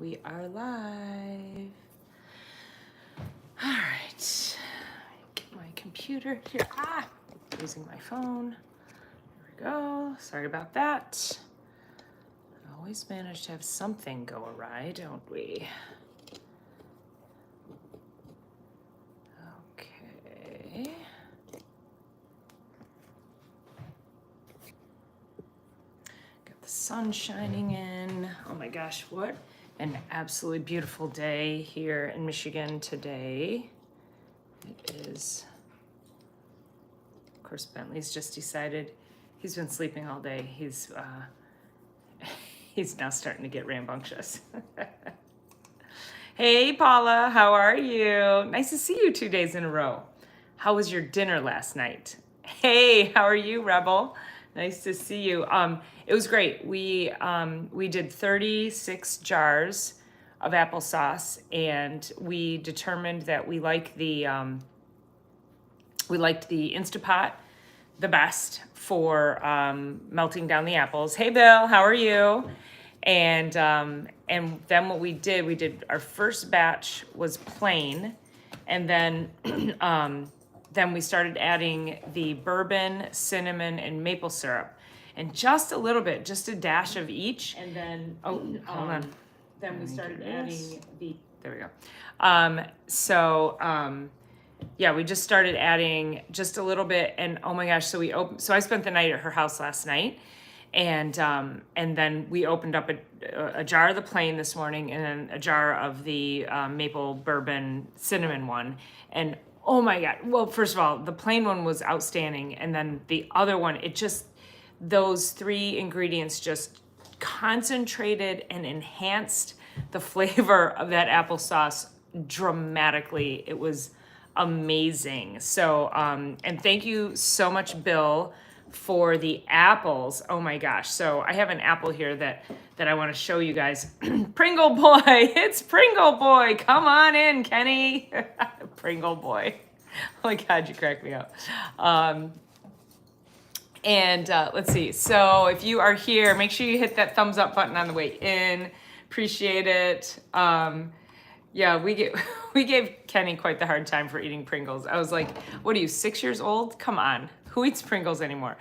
We are live. All right. Get my computer here. Using my phone. There we go. Sorry about that. Always manage to have something go awry, don't we? Okay. Got the sun shining in. Oh my gosh, what an absolutely beautiful day here in Michigan today. It is, of course, Bentley's just decided he's been sleeping all day. He's now starting to get rambunctious. Hey, Paula, how are you? Nice to see you 2 days in a row. How was your dinner last night? Hey, how are you, Rebel? Nice to see you. It was great. We did 36 jars of applesauce, and we determined that we liked the Instapot the best for melting down the apples. Hey, Bill, how are you? And then what we did our first batch was plain, and then we started adding the bourbon, cinnamon, and maple syrup, and just a little bit, just a dash of each. And then hold on. Then we started adding the. There we go. Yeah, we just started adding just a little bit, and oh my gosh, so I spent the night at her house last night, and then we opened up a jar of the plain this morning, and then a jar of the maple bourbon cinnamon one, and oh my God. Well, first of all, the plain one was outstanding, and then the other one, those three ingredients just concentrated and enhanced the flavor of that applesauce dramatically. It was amazing. So, and thank you so much, Bill, for the apples. Oh my gosh. So I have an apple here that I want to show you guys. Pringle boy, it's Pringle boy. Come on in, Kenny. Pringle boy. Oh my God, you crack me up. Let's see. So if you are here, make sure you hit that thumbs up button on the way in. Appreciate it. Yeah, we gave Kenny quite the hard time for eating Pringles. I was like, what are you, 6 years old? Come on. Who eats Pringles anymore?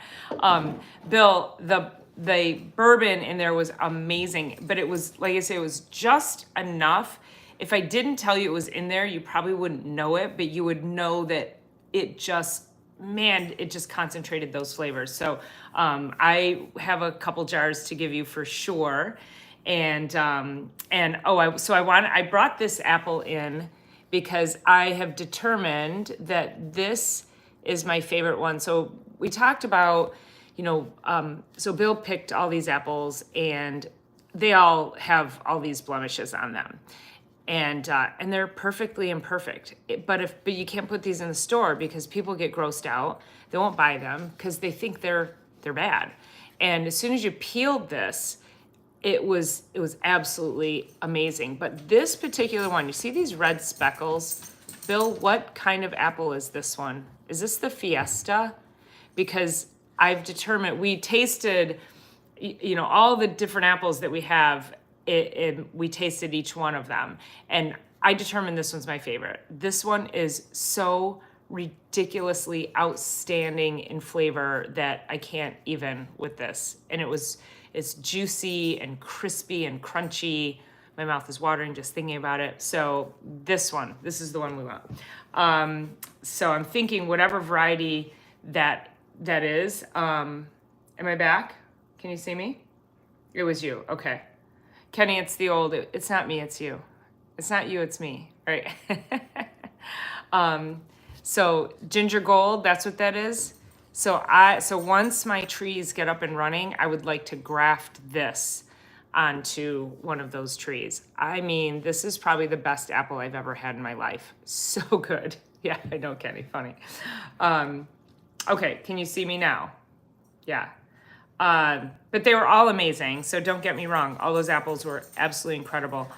Bill, the bourbon in there was amazing, but it was, like I say, it was just enough. If I didn't tell you it was in there, you probably wouldn't know it, but you would know that it just concentrated those flavors. So I have a couple jars to give you for sure. I brought this apple in because I have determined that this is my favorite one. So we talked about, so Bill picked all these apples, and they all have all these blemishes on them. And they're perfectly imperfect. But you can't put these in the store because people get grossed out. They won't buy them because they think they're bad. And as soon as you peeled this, it was absolutely amazing. But this particular one, you see these red speckles? Bill, what kind of apple is this one? Is this the Fiesta? Because I've determined, we tasted, all the different apples that we have, we tasted each one of them. And I determined this one's my favorite. This one is so ridiculously outstanding in flavor that I can't even with this. And it's juicy and crispy and crunchy. My mouth is watering just thinking about it. So this is the one we want. So I'm thinking whatever variety that is. Am I back? Can you see me? It was you. Okay. Kenny, it's not me, it's you. It's not you, it's me. All right. So ginger gold, that's what that is. So once my trees get up and running, I would like to graft this onto one of those trees. I mean, this is probably the best apple I've ever had in my life. So good. Yeah, I know, Kenny, funny. Okay, can you see me now? Yeah. But they were all amazing, so don't get me wrong. All those apples were absolutely incredible.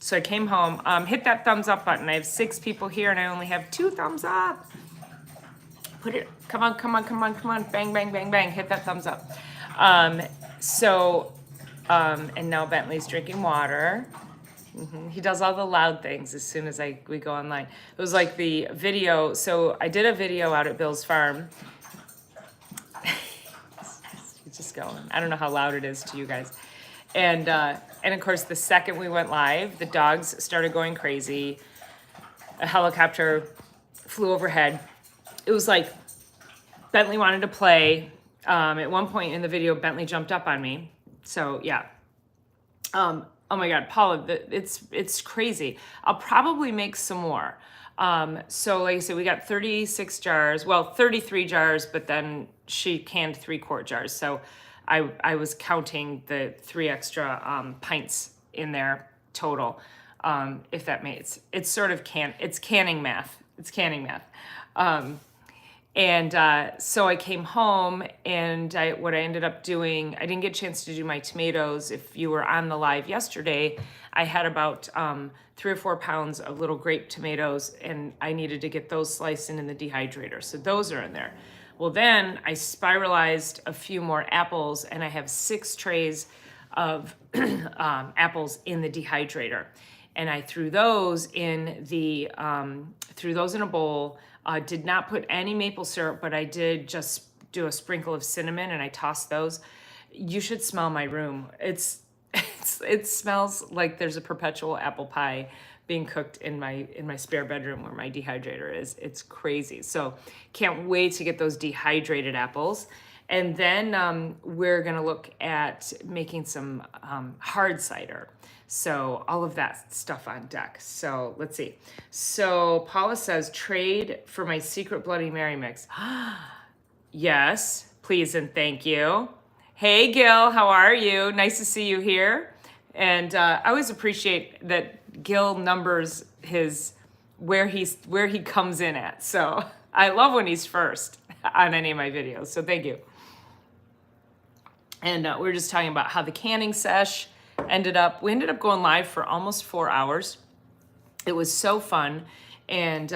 So I came home, hit that thumbs up button. I have 6 people here and I only have 2 thumbs up. Come on. Bang, bang, bang, bang. Hit that thumbs up. So And now Bentley's drinking water. He does all the loud things as soon as we go online. It was like the video. So I did a video out at Bill's farm. He's just going. I don't know how loud it is to you guys. And of course, the second we went live, the dogs started going crazy. A helicopter flew overhead. It was like Bentley wanted to play. At one point in the video, Bentley jumped up on me. So yeah. Oh my God, Paula, it's crazy. I'll probably make some more. So like I said, we got 36 jars, well, 33 jars, but then she canned 3-quart jars. So I was counting the 3 extra pints in there total. If that makes, it's sort of it's canning math. It's canning math. So I came home and what I ended up doing, I didn't get a chance to do my tomatoes. If you were on the live yesterday, I had about 3 or 4 pounds of little grape tomatoes and I needed to get those sliced in the dehydrator. So those are in there. Well, then I spiralized a few more apples and I have 6 trays of apples in the dehydrator. And I threw those in a bowl. Did not put any maple syrup, but I did just do a sprinkle of cinnamon and I tossed those. You should smell my room. It smells like there's a perpetual apple pie being cooked in my spare bedroom where my dehydrator is. It's crazy. So can't wait to get those dehydrated apples. And then we're gonna look at making some hard cider. So all of that stuff on deck. So let's see. So Paula says, trade for my secret Bloody Mary mix. Yes, please and thank you. Hey, Gil, how are you? Nice to see you here. And I always appreciate that Gil numbers where he comes in at. So I love when he's first on any of my videos. So thank you. And we were just talking about how the canning sesh we ended up going live for almost 4 hours. It was so fun. And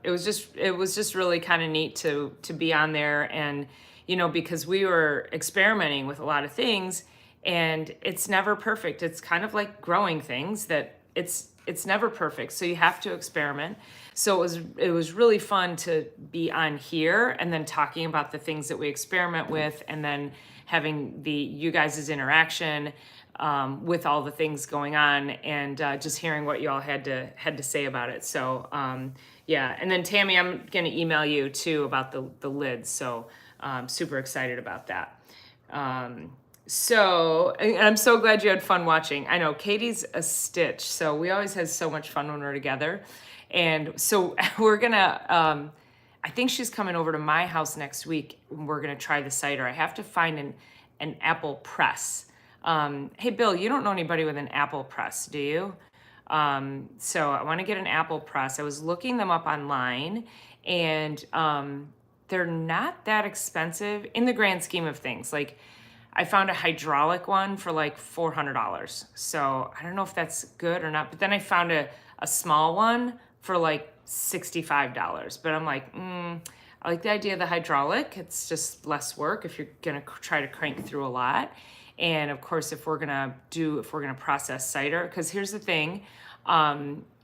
it was just really kind of neat to be on there. And, because we were experimenting with a lot of things and it's never perfect. It's kind of like growing things that it's never perfect. So you have to experiment. So it was really fun to be on here and then talking about the things that we experiment with and then having you guys' interaction with all the things going on and just hearing what you all had to say about it. So yeah, and then Tammy, I'm gonna email you too about the lids. So I'm super excited about that. So and I'm so glad you had fun watching. I know Katie's a stitch, so we always have so much fun when we're together. And so we're gonna, I think she's coming over to my house next week. We're gonna try the cider. I have to find an apple press. Hey, Bill, you don't know anybody with an apple press, do you? So I want to get an apple press. I was looking them up online and they're not that expensive in the grand scheme of things. Like I found a hydraulic one for like $400. So I don't know if that's good or not, but then I found a small one for like $65. But I'm like, I like the idea of the hydraulic. It's just less work if you're going to try to crank through a lot. And of course, if we're gonna process cider, because here's the thing,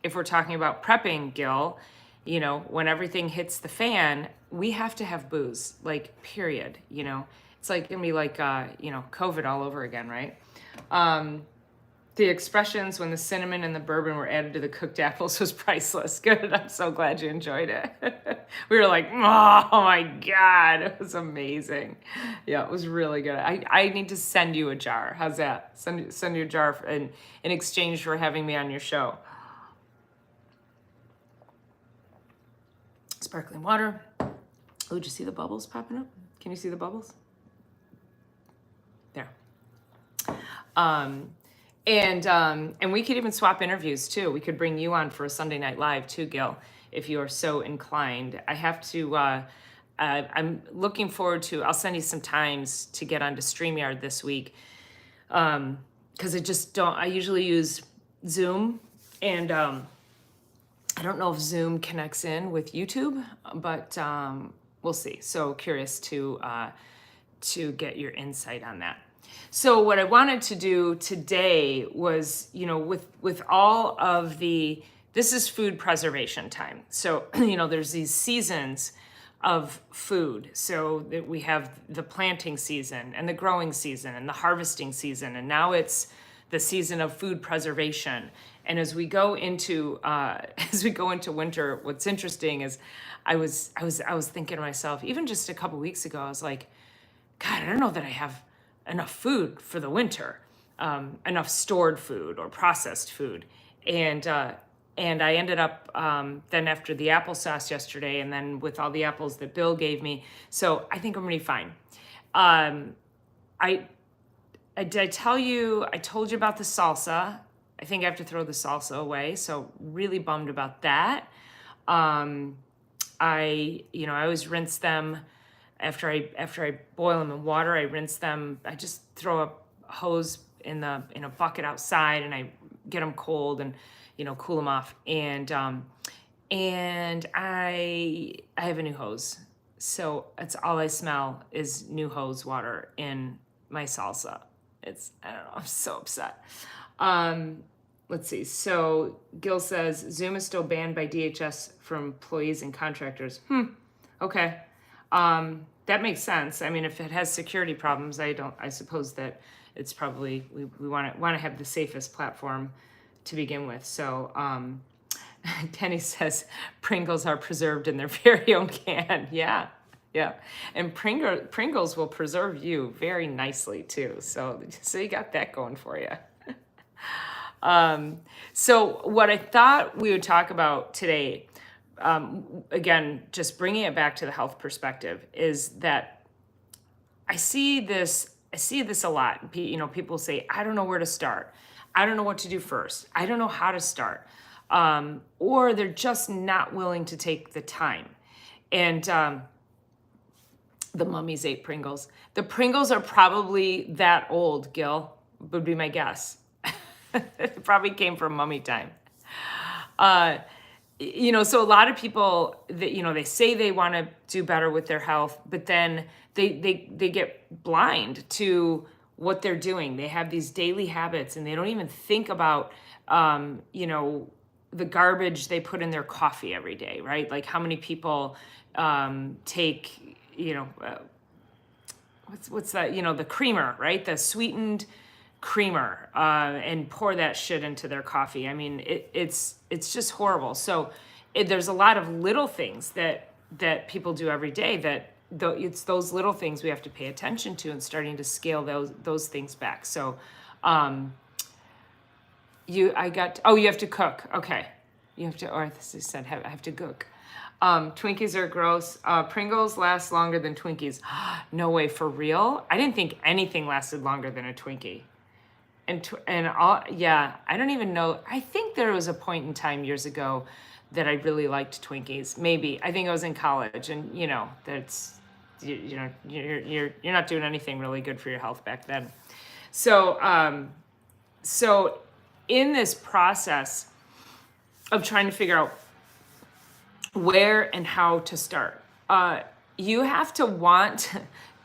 if we're talking about prepping, Gil, when everything hits the fan, we have to have booze, like period. It's like gonna be like COVID all over again, right? The expressions when the cinnamon and the bourbon were added to the cooked apples was priceless. Good, I'm so glad you enjoyed it. We were like, oh my God, it was amazing. Yeah, it was really good. I need to send you a jar. How's that? Send you a jar in exchange for having me on your show. Sparkling water. Oh, did you see the bubbles popping up? Can you see the bubbles? There. And we could even swap interviews too. We could bring you on for a Sunday Night Live too, Gil, if you are so inclined. I have to, I'm looking forward to, I'll send you some times to get onto StreamYard this week. Cause I usually use Zoom and, I don't know if Zoom connects in with YouTube, but, we'll see. So curious to get your insight on that. So what I wanted to do today was, with all of this is food preservation time. So, there's these seasons of food. So that we have the planting season and the growing season and the harvesting season. And now it's the season of food preservation. And as we go into winter, what's interesting is I was thinking to myself, even just a couple weeks ago, I was like, God, I don't know that I have enough food for the winter, enough stored food or processed food. And I ended up then after the applesauce yesterday, and then with all the apples that Bill gave me. So I think I'm gonna be fine. Did I tell you? I told you about the salsa. I think I have to throw the salsa away. So really bummed about that. I always rinse them after I boil them in water. I rinse them. I just throw a hose in a bucket outside, and I get them cold and cool them off. And I have a new hose, so that's all I smell is new hose water in my salsa. I don't know. I'm so upset. Let's see. So Gil says Zoom is still banned by DHS for employees and contractors. Okay. That makes sense. I mean, if it has security problems, I suppose that it's probably, we want to have the safest platform to begin with. So, Kenny says Pringles are preserved in their very own can. Yeah. And Pringles will preserve you very nicely too. So you got that going for you. So what I thought we would talk about today, again, just bringing it back to the health perspective, is that I see this a lot. People say, I don't know where to start. I don't know what to do first. I don't know how to start. Or they're just not willing to take the time. And the mummies ate Pringles. The Pringles are probably that old, Gil, would be my guess. It probably came from mummy time. So a lot of people that, they say they want to do better with their health, but then they get blind to what they're doing. They have these daily habits and they don't even think about, the garbage they put in their coffee every day, right? Like how many people take, what's that, the creamer, right? The sweetened creamer, and pour that shit into their coffee. I mean, it's just horrible. So there's a lot of little things that people do every day that it's those little things we have to pay attention to and starting to scale those things back. So, you have to cook. Okay. You have to, or this said, I have to cook. Twinkies are gross. Pringles last longer than Twinkies. No way, for real? I didn't think anything lasted longer than a Twinkie. I don't even know. I think there was a point in time years ago that I really liked Twinkies. Maybe. I think I was in college, and that's, you're not doing anything really good for your health back then. So, in this process of trying to figure out where and how to start, you have to want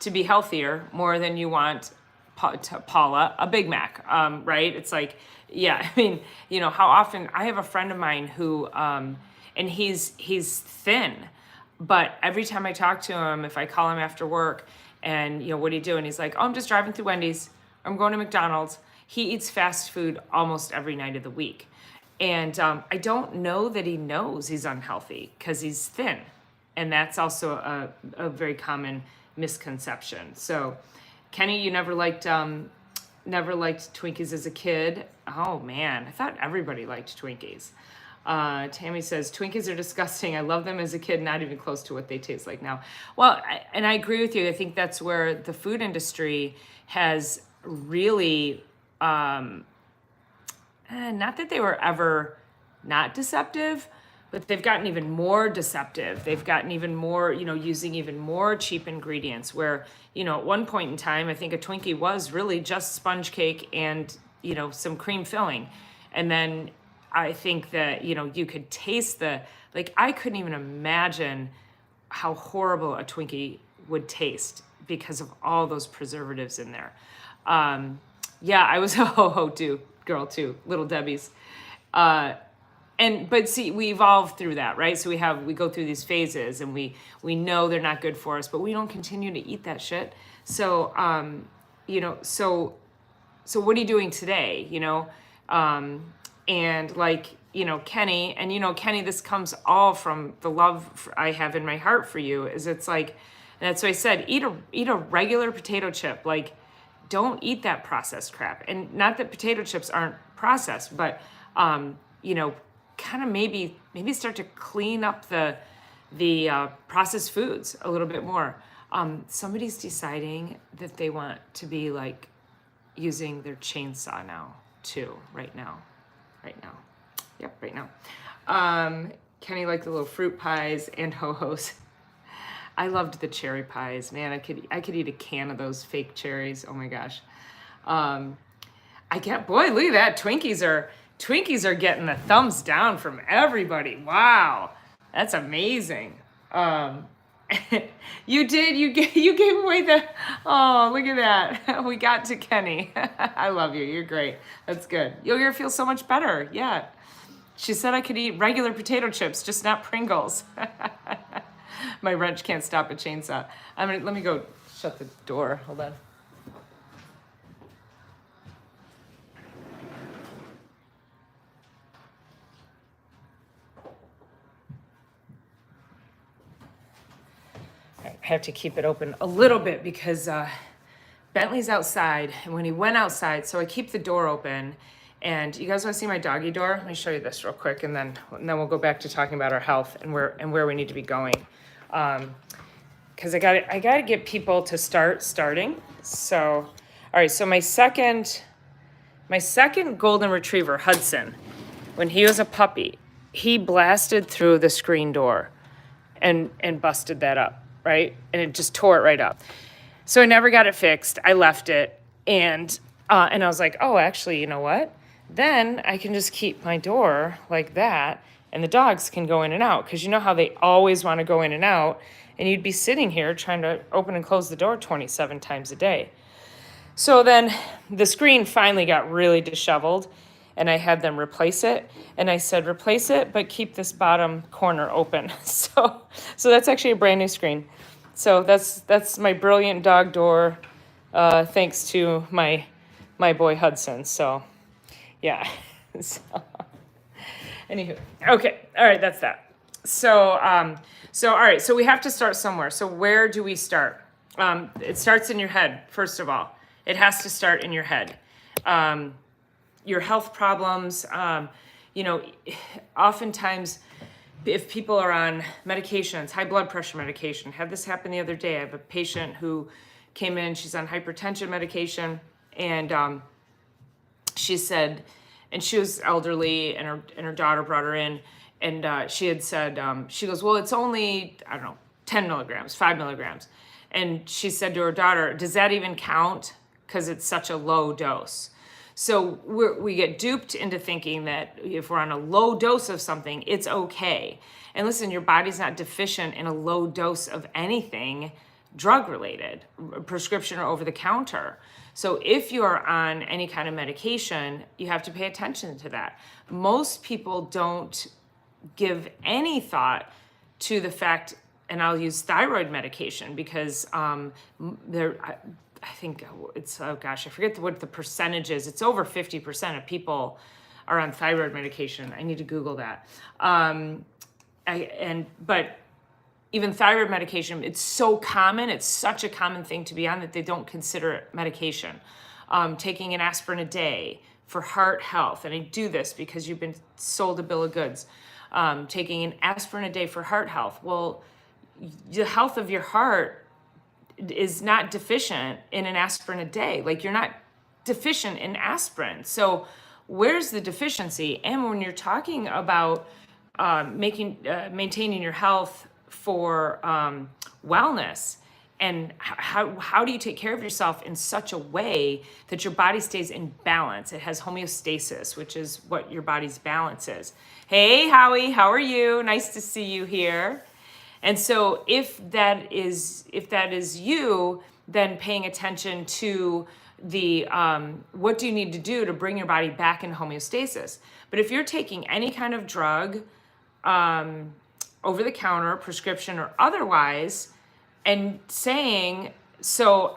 to be healthier more than you want, Paula, a Big Mac, right? It's like, yeah, I mean, how often, I have a friend of mine who, and he's thin, but every time I talk to him, if I call him after work and, what are you doing? He's like, oh, I'm just driving through Wendy's. I'm going to McDonald's. He eats fast food almost every night of the week. And I don't know that he knows he's unhealthy because he's thin. And that's also a very common misconception. So, Kenny, you never liked Twinkies as a kid. Oh man, I thought everybody liked Twinkies. Tammy says, Twinkies are disgusting. I love them as a kid, not even close to what they taste like now. Well, and I agree with you. I think that's where the food industry has really, not that they were ever not deceptive, but they've gotten even more deceptive. They've gotten even more, using even more cheap ingredients where, at one point in time, I think a Twinkie was really just sponge cake and, some cream filling. And then I think that, you could taste I couldn't even imagine how horrible a Twinkie would taste because of all those preservatives in there. Yeah, I was a ho-ho too, girl too, Little Debbie's. But see, we evolve through that, right? So we go through these phases, and we know they're not good for us, but we don't continue to eat that shit. So, so what are you doing today? And like, Kenny, and Kenny, this comes all from the love I have in my heart for you. Is it's like, and that's why I said, eat a regular potato chip. Like, don't eat that processed crap. And not that potato chips aren't processed, but kind of maybe start to clean up the processed foods a little bit more. Somebody's deciding that they want to be like using their chainsaw now too, right now. Yep, right now. Kenny liked the little fruit pies and ho-hos. I loved the cherry pies, man. I could eat a can of those fake cherries. Oh my gosh. Boy, look at that. Twinkies are getting the thumbs down from everybody. Wow, that's amazing. You gave away oh, look at that. We got to Kenny. I love you. You're great. That's good. You're gonna feel so much better. Yeah. She said I could eat regular potato chips, just not Pringles. My wrench can't stop a chainsaw. Let me go shut the door. Hold on. I have to keep it open a little bit because Bentley's outside, and when he went outside, so I keep the door open. And you guys want to see my doggy door? Let me show you this real quick, and then we'll go back to talking about our health and where we need to be going. Because I gotta get people to starting. So, all right. So my second golden retriever, Hudson, when he was a puppy, he blasted through the screen door, and busted that up, right? And it just tore it right up. So I never got it fixed. I left it, and I was like, oh, actually, you know what? Then I can just keep my door like that, and the dogs can go in and out, because you know how they always want to go in and out, and you'd be sitting here trying to open and close the door 27 times a day. So then the screen finally got really disheveled, and I had them replace it. And I said, replace it, but keep this bottom corner open. So that's actually a brand new screen. So that's my brilliant dog door, thanks to my boy Hudson. So yeah. Anywho, okay, all right, that's that. So all right, so we have to start somewhere. So where do we start? It starts in your head, first of all. It has to start in your head. Your health problems, oftentimes if people are on medications, high blood pressure medication, had this happen the other day. I have a patient who came in, she's on hypertension medication, and she said, and she was elderly, and her daughter brought her in, and she had said, she goes, well, it's only, 10 milligrams, 5 milligrams. And she said to her daughter, does that even count? Because it's such a low dose. So we get duped into thinking that if we're on a low dose of something, it's okay. And listen, your body's not deficient in a low dose of anything drug-related, prescription or over-the-counter. So if you are on any kind of medication, you have to pay attention to that. Most people don't give any thought to the fact, and I'll use thyroid medication because I think it's, oh gosh, I forget what the percentage is. It's over 50% of people are on thyroid medication. I need to Google that. But even thyroid medication, it's so common. It's such a common thing to be on that they don't consider it medication. Taking an aspirin a day for heart health, and I do this because you've been sold a bill of goods. Taking an aspirin a day for heart health. Well, the health of your heart is not deficient in an aspirin a day. Like, you're not deficient in aspirin. So where's the deficiency? And when you're talking about maintaining your health for wellness, and how do you take care of yourself in such a way that your body stays in balance? It has homeostasis, which is what your body's balance is. Hey, Howie, how are you? Nice to see you here. And so if that is you, then paying attention to what do you need to do to bring your body back in homeostasis? But if you're taking any kind of drug, over the counter, prescription, or otherwise, and saying, so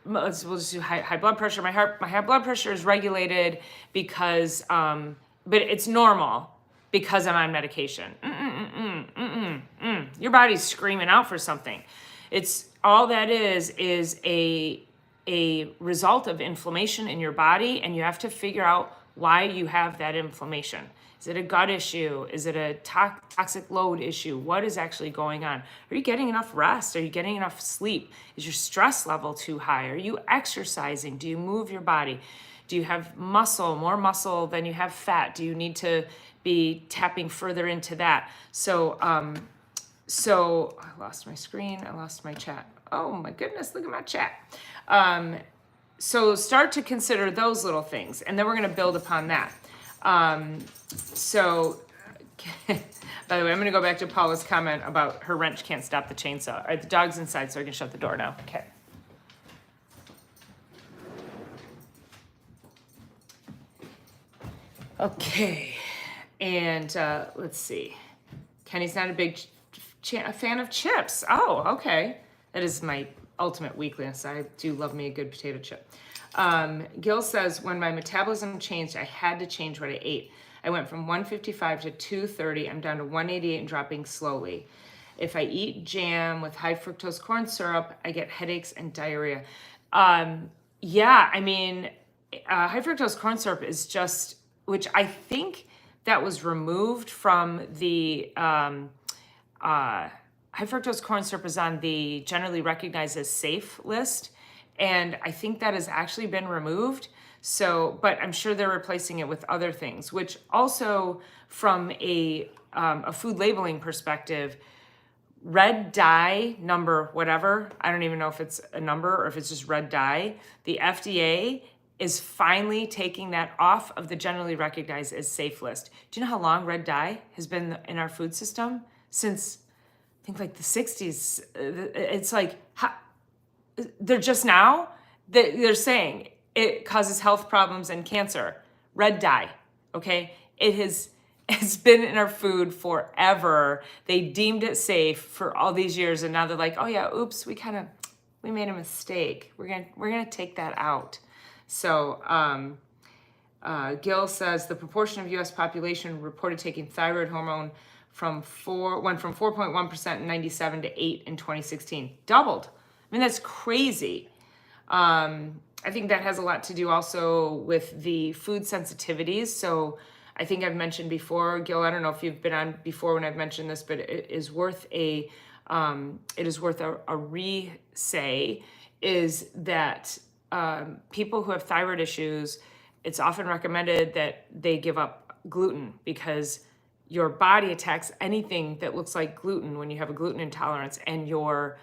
we'll just do high blood pressure. My high blood pressure is regulated because, but it's normal because I'm on medication. Your body's screaming out for something. It's all that is a result of inflammation in your body, and you have to figure out why you have that inflammation. Is it a gut issue? Is it a toxic load issue? What is actually going on? Are you getting enough rest? Are you getting enough sleep? Is your stress level too high? Are you exercising? Do you move your body? Do you have more muscle than you have fat? Do you need to be tapping further into that? So I lost my screen. I lost my chat. Oh my goodness, look at my chat. So start to consider those little things, and then we're going to build upon that. By the way, I'm going to go back to Paula's comment about her wrench can't stop the chainsaw. All right, the dog's inside, so I can shut the door now. Okay. Okay, and let's see. Kenny's not a big fan of chips. Oh, okay. That is my ultimate weakness. I do love me a good potato chip. Gil says, when my metabolism changed, I had to change what I ate. I went from 155 to 230. I'm down to 188 and dropping slowly. If I eat jam with high fructose corn syrup, I get headaches and diarrhea. Yeah, I mean, high fructose corn syrup is just, which I think that was removed from the, high fructose corn syrup is on the generally recognized as safe list. And I think that has actually been removed. So, but I'm sure they're replacing it with other things, which also from a food labeling perspective, red dye number, whatever, I don't even know if it's a number or if it's just red dye, the FDA is finally taking that off of the generally recognized as safe list. Do you know how long red dye has been in our food system? Since, I think like the 60s. It's like, they're just now, they're saying it causes health problems and cancer. Red dye, okay? It's been in our food forever. They deemed it safe for all these years, and now they're like, oh yeah, oops, we made a mistake. We're gonna take that out. So Gil says the proportion of U.S. population reported taking thyroid hormone went from 4.1% in 97 to 8 in 2016. Doubled. I mean, that's crazy. I think that has a lot to do also with the food sensitivities. So I think I've mentioned before, Gil, I don't know if you've been on before when I've mentioned this, but it is worth a re-say, is that people who have thyroid issues, it's often recommended that they give up gluten because your body attacks anything that looks like gluten when you have a gluten intolerance, and your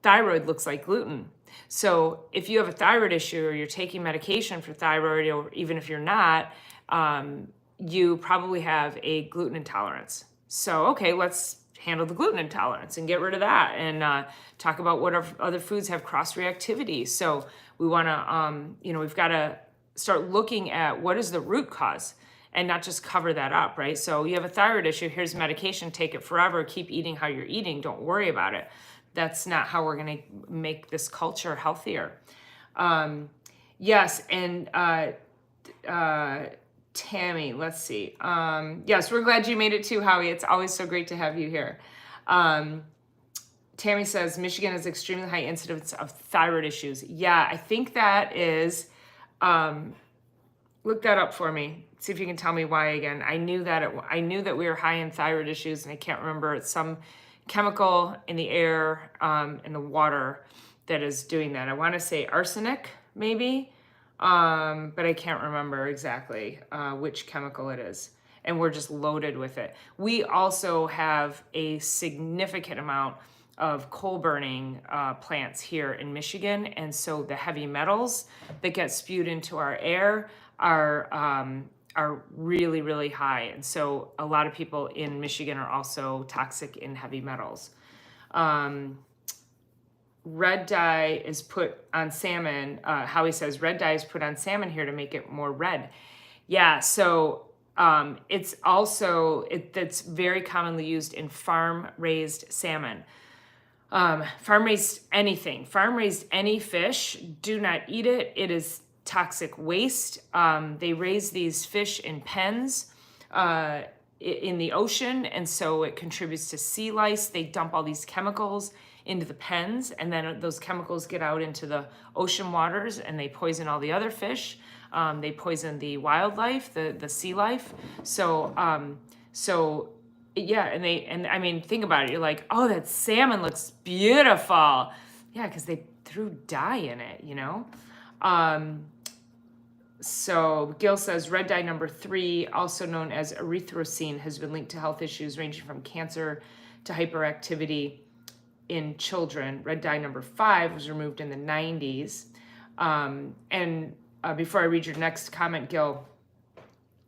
thyroid looks like gluten. So if you have a thyroid issue or you're taking medication for thyroid, or even if you're not, you probably have a gluten intolerance. So, okay, let's handle the gluten intolerance and get rid of that, and talk about what other foods have cross-reactivity. So we want to, we've got to start looking at what is the root cause and not just cover that up, right? So you have a thyroid issue, here's medication, take it forever, keep eating how you're eating, don't worry about it. That's not how we're going to make this culture healthier. Yes, and Tammy, let's see. Yes, we're glad you made it too, Howie. It's always so great to have you here. Tammy says, Michigan has extremely high incidence of thyroid issues. Yeah, I think that is, look that up for me. See if you can tell me why again. I knew that we were high in thyroid issues, and I can't remember. It's some chemical in the air, in the water that is doing that. I want to say arsenic, maybe, but I can't remember exactly which chemical it is. And we're just loaded with it. We also have a significant amount of coal burning plants here in Michigan, and so the heavy metals that get spewed into our air are really, really high. And so a lot of people in Michigan are also toxic in heavy metals. red dye is put on salmon. Howie says red dye is put on salmon here to make it more red. Yeah, so it's also, that's very commonly used in farm-raised salmon. Farm-raised anything, farm-raised any fish, do not eat it. It is toxic waste. They raise these fish in pens in the ocean, and so it contributes to sea lice. They dump all these chemicals into the pens, and then those chemicals get out into the ocean waters, and they poison all the other fish. They poison the wildlife, the sea life. So yeah, and I mean, think about it. You're like, oh, that salmon looks beautiful. Yeah, because they threw dye in it, you know? So Gil says red dye number 3, also known as erythrocene, has been linked to health issues ranging from cancer to hyperactivity in children. Red dye number 5 was removed in the 90s. Before I read your next comment, Gil,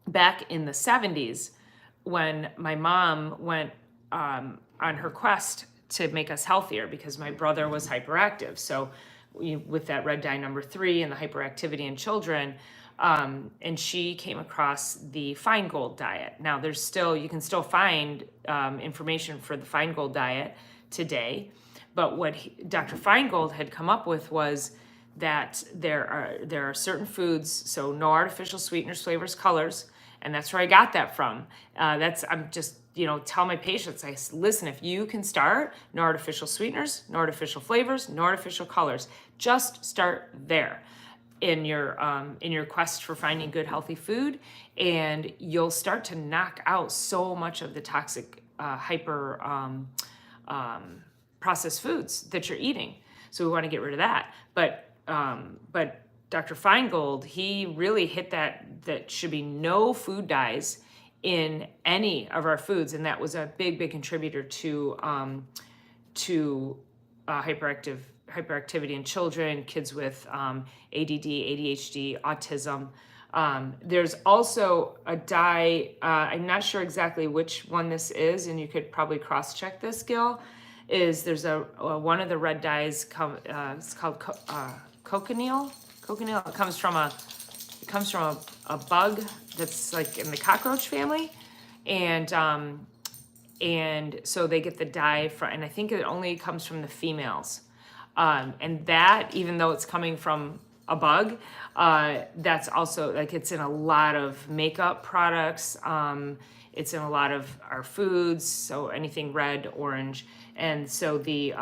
back in the 70s, when my mom went on her quest to make us healthier because my brother was hyperactive. So with that red dye number 3 and the hyperactivity in children, and she came across the Feingold diet. Now you can still find information for the Feingold diet today, but what Dr. Feingold had come up with was that there are certain foods, so no artificial sweeteners, flavors, colors, and that's where I got that from. I'm just, tell my patients, listen, if you can start, no artificial sweeteners, no artificial flavors, no artificial colors, just start there in your quest for finding good, healthy food, and you'll start to knock out so much of the toxic, processed foods that you're eating. So we want to get rid of that. But Dr. Feingold, he really hit that should be no food dyes in any of our foods, and that was a big contributor to hyperactivity in children, kids with ADD, ADHD, autism. There's also a dye, I'm not sure exactly which one this is, and you could probably cross-check this, Gil, there's one of the red dyes, it's called cochineal. Cochineal, it comes from a bug that's like in the cockroach family, and so they get the dye from, and I think it only comes from the females. And that, even though it's coming from a bug, that's also, like, it's in a lot of makeup products. It's in a lot of our foods, so anything red, orange. And so the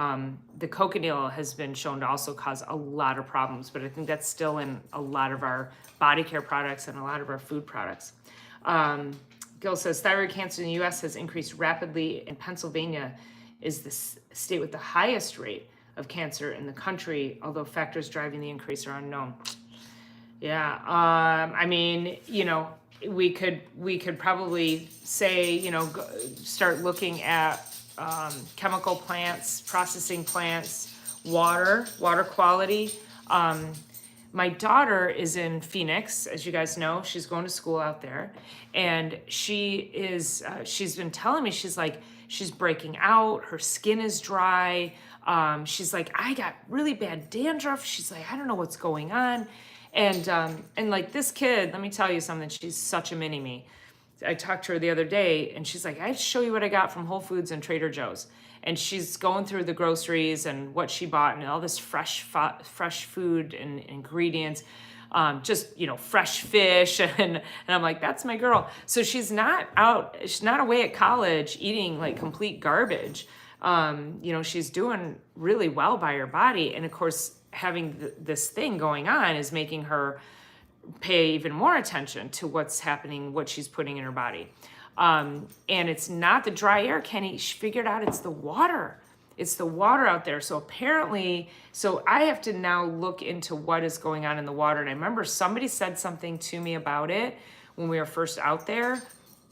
cochineal has been shown to also cause a lot of problems, but I think that's still in a lot of our body care products and a lot of our food products. Gil says, thyroid cancer in the U.S. has increased rapidly, and Pennsylvania is the state with the highest rate of cancer in the country, although factors driving the increase are unknown. Yeah, I mean, we could probably say, start looking at chemical plants, processing plants, water quality. My daughter is in Phoenix, as you guys know. She's going to school out there, and she's been telling me, she's breaking out, her skin is dry. She's like, I got really bad dandruff. She's like, I don't know what's going on. And like, this kid, let me tell you something, she's such a mini-me. I talked to her the other day, and she's like, I have to show you what I got from Whole Foods and Trader Joe's. And she's going through the groceries and what she bought and all this fresh food and ingredients, just, fresh fish. And I'm like, that's my girl. So she's not away at college eating like complete garbage. She's doing really well by her body. And of course, having this thing going on is making her pay even more attention to what's happening, what she's putting in her body. And it's not the dry air, Kenny. She figured out it's the water. It's the water out there. So apparently, I have to now look into what is going on in the water. And I remember somebody said something to me about it when we were first out there.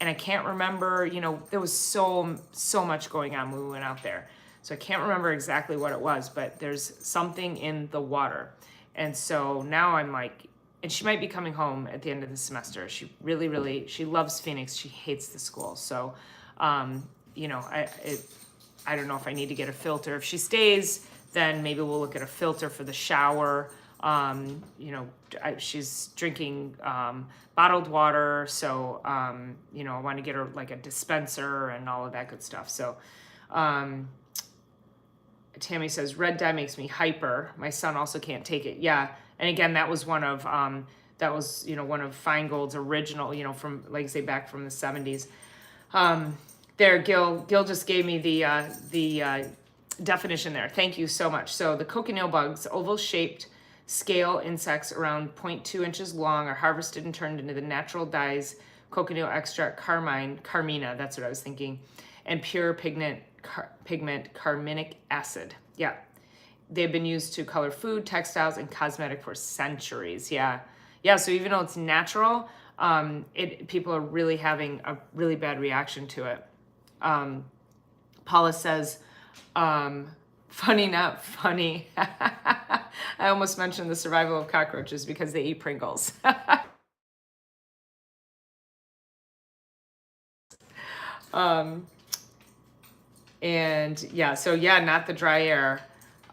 And I can't remember, there was so much going on when we went out there. So I can't remember exactly what it was, but there's something in the water. And so now I'm like, and she might be coming home at the end of the semester. She really, she loves Phoenix. She hates the school. So, I don't know if I need to get a filter. If she stays Then maybe we'll look at a filter for the shower. You know, she's drinking bottled water, so you know, I want to get her like a dispenser and all of that good stuff. So Tammy says red dye makes me hyper. My son also can't take it. Yeah, and again, that was one of you know, one of Feingold's original, you know, from, like I say, back from the 70s. There, Gil just gave me the definition there. Thank you so much. So the cochineal bugs, oval-shaped scale insects around 0.2 inches long, are harvested and turned into the natural dyes, cochineal extract, carmina, that's what I was thinking, and pure pigment carminic acid. Yeah. They've been used to color food, textiles, and cosmetic for centuries. Yeah. Yeah, so even though it's natural, people are really having a really bad reaction to it. Paula says, funny, not funny. I almost mentioned the survival of cockroaches because they eat Pringles. And yeah, so yeah, not the dry air.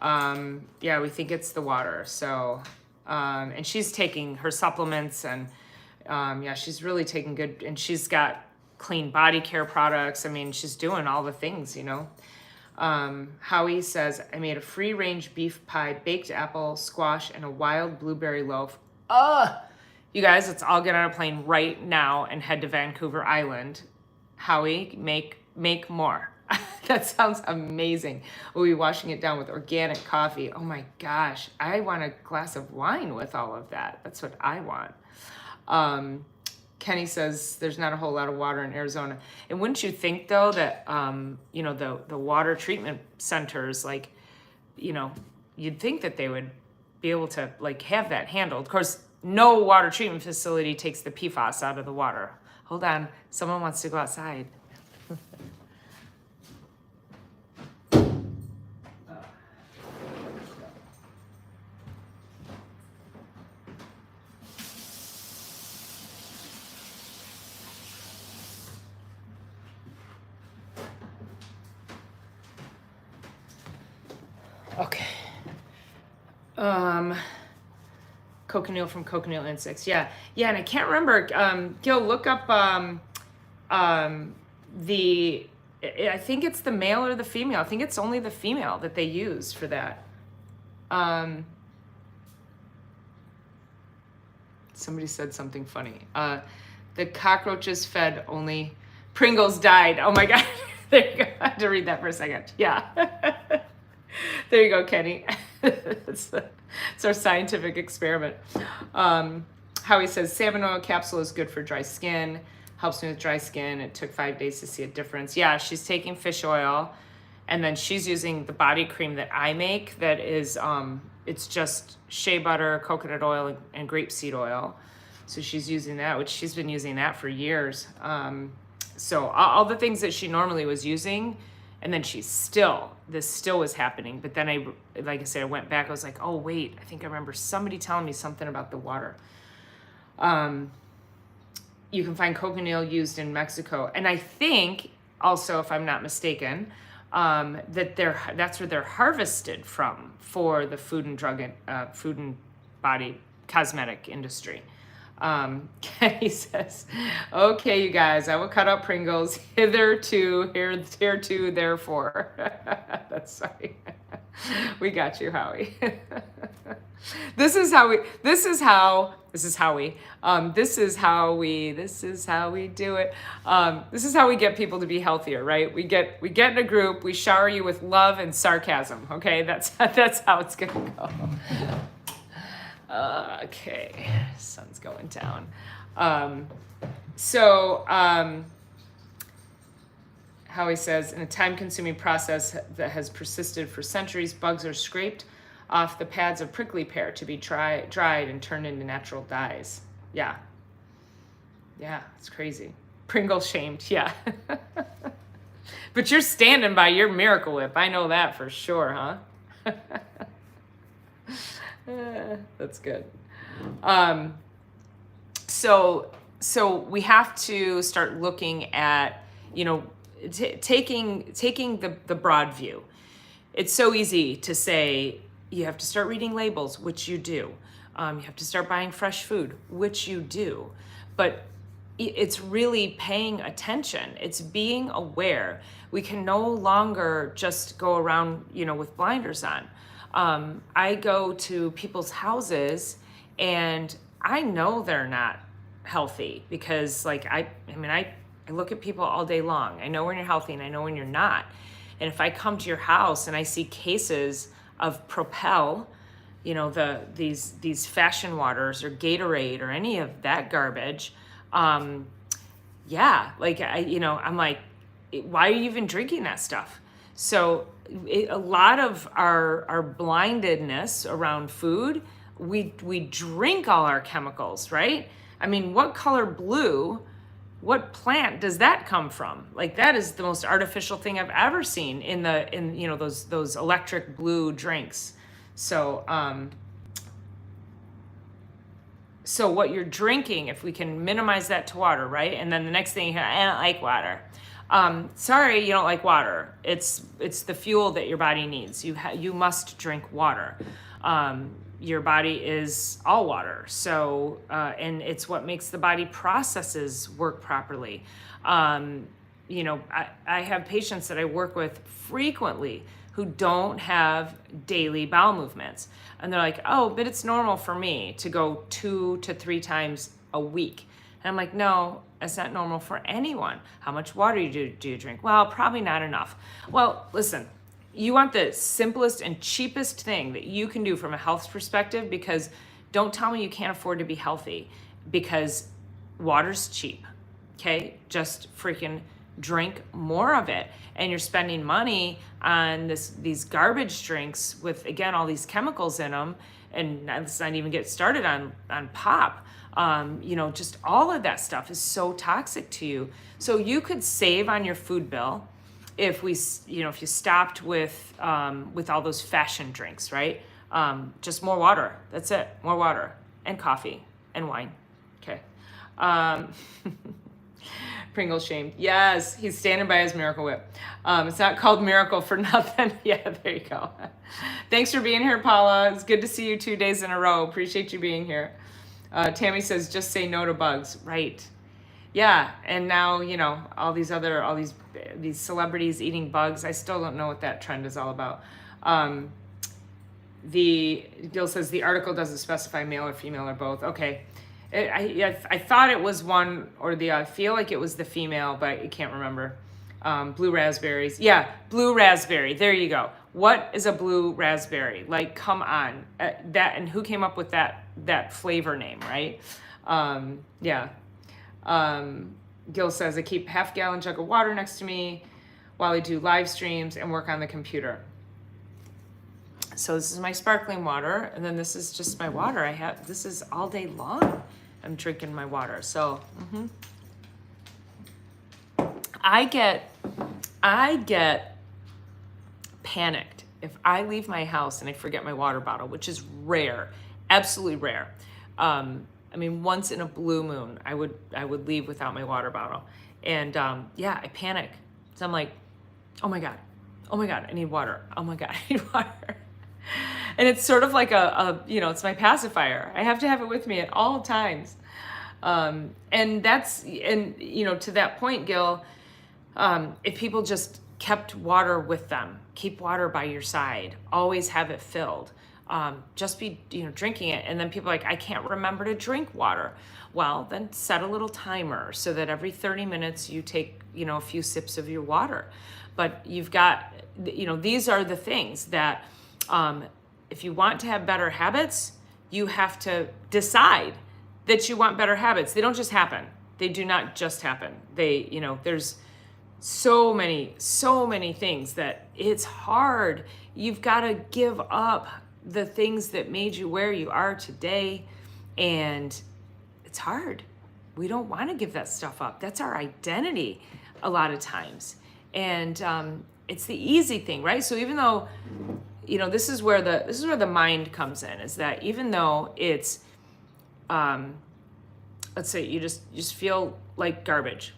Yeah, we think it's the water. So, and she's taking her supplements and, yeah, she's really taking good, and she's got clean body care products. I mean, she's doing all the things, you know. Howie says, I made a free range beef pie, baked apple, squash, and a wild blueberry loaf. You guys, let's all get on a plane right now and head to Vancouver Island. Howie, make more. That sounds amazing. We'll be washing it down with organic coffee. Oh my gosh, I want a glass of wine with all of that. That's what I want. Kenny says there's not a whole lot of water in Arizona. And wouldn't you think though that, you know, the water treatment centers, like, you know, you'd think that they would be able to like have that handled. Of course, no water treatment facility takes the PFAS out of the water. Hold on, someone wants to go outside. Okay. Cochineal from cochineal insects. Yeah. Yeah, and I can't remember. Gil, look up I think it's the male or the female. I think it's only the female that they use for that. Somebody said something funny. The cockroaches fed only Pringles died. Oh my God. There you go. I had to read that for a second. Yeah. There you go, Kenny. It's our scientific experiment. Howie says, salmon oil capsule is good for dry skin. Helps me with dry skin. It took 5 days to see a difference. Yeah, she's taking fish oil. And then she's using the body cream that I make that is, it's just shea butter, coconut oil, and grapeseed oil. So she's using that, which she's been using that for years. So all the things that she normally was using, and then this still was happening. But then like I said, I went back, I was like, oh wait, I think I remember somebody telling me something about the water. You can find cochineal used in Mexico. And I think also, if I'm not mistaken, that's where they're harvested from for the food and body cosmetic industry. Kenny says, okay, you guys, I will cut out Pringles hitherto, therefore. That's sorry. We got you, Howie. This is how we do it. This is how we get people to be healthier, right? We get in a group, we shower you with love and sarcasm. Okay, that's how it's gonna go. Okay, sun's going down. Howie says, in a time-consuming process that has persisted for centuries, bugs are scraped off the pads of prickly pear to be dried and turned into natural dyes. Yeah, it's crazy. Pringle shamed, yeah. But you're standing by your Miracle Whip. I know that for sure, huh? That's good. So we have to start looking at, taking the broad view. it's so easy to say you have to start reading labels, which you do. You have to start buying fresh food, which you do. But it's really paying attention. It's being aware. We can no longer just go around, with blinders on. I go to people's houses and I know they're not healthy because I look at people all day long. I know when you're healthy and I know when you're not. And if I come to your house and I see cases of Propel, these fashion waters or Gatorade or any of that garbage, I'm like, why are you even drinking that stuff? So a lot of our blindedness around food, we drink all our chemicals, right? I mean, what color blue? What plant does that come from? Like, that is the most artificial thing I've ever seen in those electric blue drinks. So so what you're drinking, if we can minimize that to water, right? And then the next thing you hear, I don't like water. Sorry, you don't like water. It's the fuel that your body needs. You must drink water. Your body is all water. So, and it's what makes the body processes work properly. I have patients that I work with frequently who don't have daily bowel movements. And they're like, oh, but it's normal for me to go 2 to 3 times a week. And I'm like, no, it's not normal for anyone. How much water do you drink? Well, probably not enough. Well, listen, you want the simplest and cheapest thing that you can do from a health perspective, because don't tell me you can't afford to be healthy, because water's cheap, okay? Just freaking drink more of it. And you're spending money on these garbage drinks with, again, all these chemicals in them. And let's not even get started on pop. Just all of that stuff is so toxic to you. So you could save on your food bill if you stopped with all those fashion drinks, right? Just more water. That's it. More water and coffee and wine. Okay. Pringle shamed. Yes, he's standing by his Miracle Whip. It's not called Miracle for nothing. Yeah, there you go. Thanks for being here, Paula. It's good to see you 2 days in a row. Appreciate you being here. Tammy says, just say no to bugs. Right. Yeah, and now, all these celebrities eating bugs. I still don't know what that trend is all about. Gil says the article doesn't specify male or female or both. Okay. I thought it was one or the, I feel like it was the female, but I can't remember. Blue raspberries. Yeah, blue raspberry. There you go. What is a blue raspberry? Like, come on. And who came up with that flavor name, right? Yeah. Gil says, I keep half-gallon jug of water next to me while I do live streams and work on the computer. So this is my sparkling water, and then this is just my water. This is all day long. I'm drinking my water. So, I get panicked if I leave my house and I forget my water bottle, which is rare, absolutely rare. Once in a blue moon, I would leave without my water bottle, and I panic. So I'm like, oh my god, I need water. Oh my god, I need water. And it's sort of like it's my pacifier. I have to have it with me at all times. To that point, Gil, if people just kept water with them, keep water by your side, always have it filled, just be, drinking it. And then people are like, I can't remember to drink water. Well, then set a little timer so that every 30 minutes you take, a few sips of your water. But you've got, these are the things that, if you want to have better habits, you have to decide that you want better habits. They don't just happen. They do not just happen. There's so many things that it's hard. You've got to give up the things that made you where you are today. And it's hard. We don't want to give that stuff up. That's our identity a lot of times. And it's the easy thing, right? So even though, this is where the mind comes in, is that even though it's, let's say you just feel like garbage,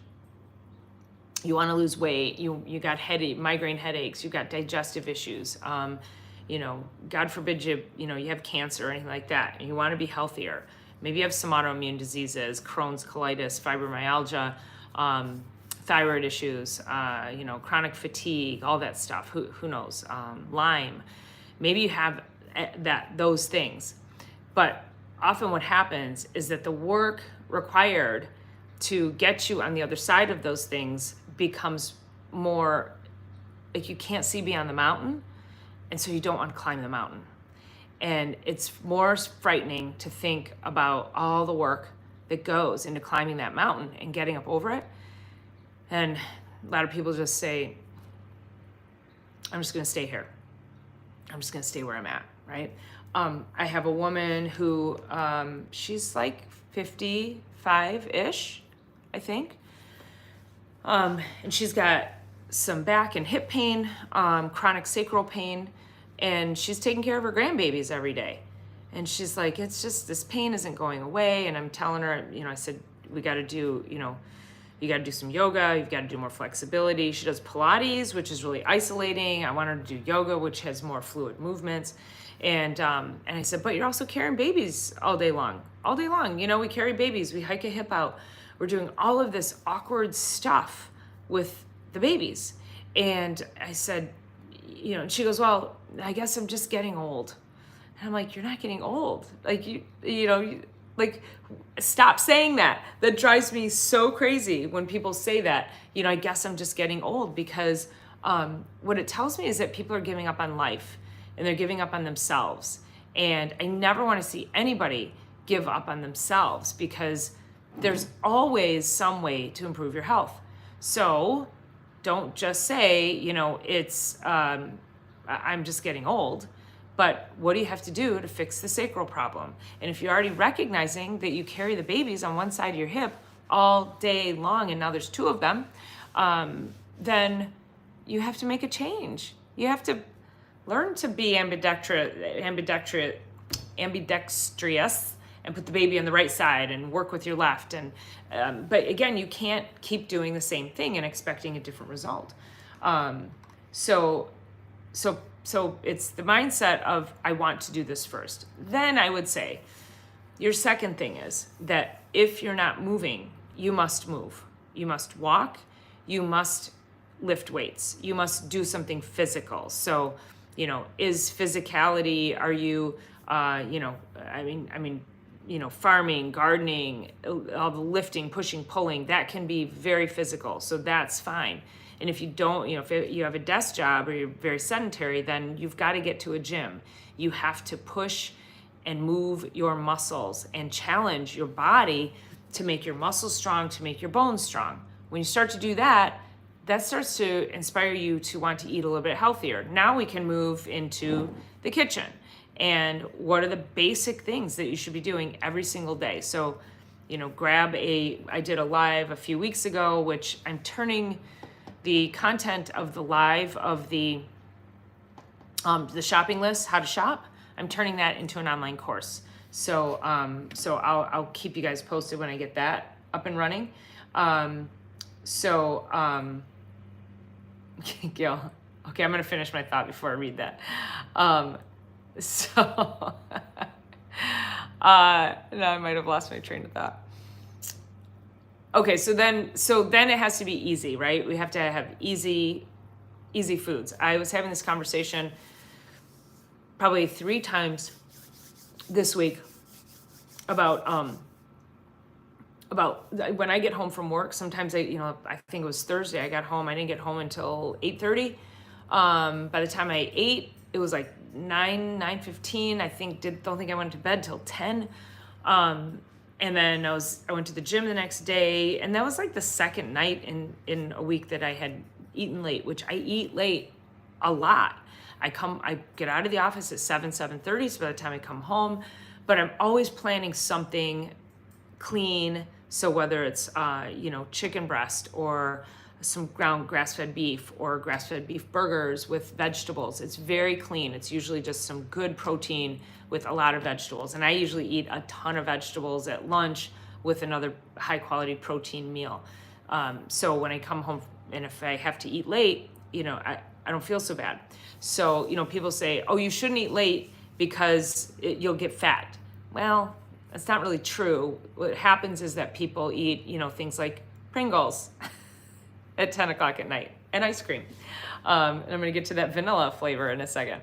you want to lose weight, you got migraine headaches, you got digestive issues, God forbid you have cancer or anything like that, and you want to be healthier. Maybe you have some autoimmune diseases, Crohn's, colitis, fibromyalgia, thyroid issues, chronic fatigue, all that stuff. Who knows? Lyme. Maybe you have those things. But often what happens is that the work required to get you on the other side of those things becomes more like you can't see beyond the mountain, and so you don't want to climb the mountain. And it's more frightening to think about all the work that goes into climbing that mountain and getting up over it. And a lot of people just say, I'm just going to stay here. I'm just going to stay where I'm at, right? I have a woman who, she's like 55-ish, I think. And she's got some back and hip pain, chronic sacral pain, and she's taking care of her grandbabies every day. And she's like, it's just, this pain isn't going away. And I'm telling her, I said, we got to do, you got to do some yoga. You've got to do more flexibility. She does Pilates, which is really isolating. I want her to do yoga, which has more fluid movements. And I said, but you're also carrying babies all day long. All day long, we carry babies. We hike a hip out. We're doing all of this awkward stuff with the babies. And I said, and she goes, well, I guess I'm just getting old. And I'm like, you're not getting old. Like, like, stop saying that. That drives me so crazy when people say that, I guess I'm just getting old, because what it tells me is that people are giving up on life and they're giving up on themselves. And I never want to see anybody give up on themselves, because there's always some way to improve your health. So don't just say, it's, I'm just getting old. But what do you have to do to fix the sacral problem? And if you're already recognizing that you carry the babies on one side of your hip all day long, and now there's two of them, then you have to make a change. You have to learn to be ambidextrous and put the baby on the right side and work with your left. And but again, you can't keep doing the same thing and expecting a different result. So it's the mindset of, I want to do this first. Then I would say your second thing is that if you're not moving, you must move. You must walk. You must lift weights. You must do something physical. So, is physicality, are you, farming, gardening, all the lifting, pushing, pulling, that can be very physical. So that's fine. And if you don't, if you have a desk job or you're very sedentary, then you've got to get to a gym. You have to push and move your muscles and challenge your body to make your muscles strong, to make your bones strong. When you start to do that, that starts to inspire you to want to eat a little bit healthier. Now we can move into the kitchen. And what are the basic things that you should be doing every single day? So, I did a live a few weeks ago, which I'm turning the content of the live of the shopping list, how to shop, I'm turning that into an online course. So I'll keep you guys posted when I get that up and running. Gil, okay, I'm gonna finish my thought before I read that. Now I might have lost my train of thought. Okay, so then it has to be easy, right? We have to have easy foods. I was having this conversation probably 3 times this week about when I get home from work. Sometimes I think it was Thursday, I got home. I didn't get home until 8:30. By the time I ate, it was like 9:15. Don't think I went to bed till 10. And then I went to the gym the next day, and that was like the second night in a week that I had eaten late, which I eat late a lot. I get out of the office at 7:30, so by the time I come home, but I'm always planning something clean. So whether it's chicken breast or some ground grass-fed beef or grass-fed beef burgers with vegetables, it's very clean. It's usually just some good protein with a lot of vegetables. And I usually eat a ton of vegetables at lunch with another high quality protein meal. So when I come home and if I have to eat late, I don't feel so bad. So, people say, oh, you shouldn't eat late because you'll get fat. Well, that's not really true. What happens is that people eat, things like Pringles at 10 o'clock at night and ice cream. And I'm going to get to that vanilla flavor in a second.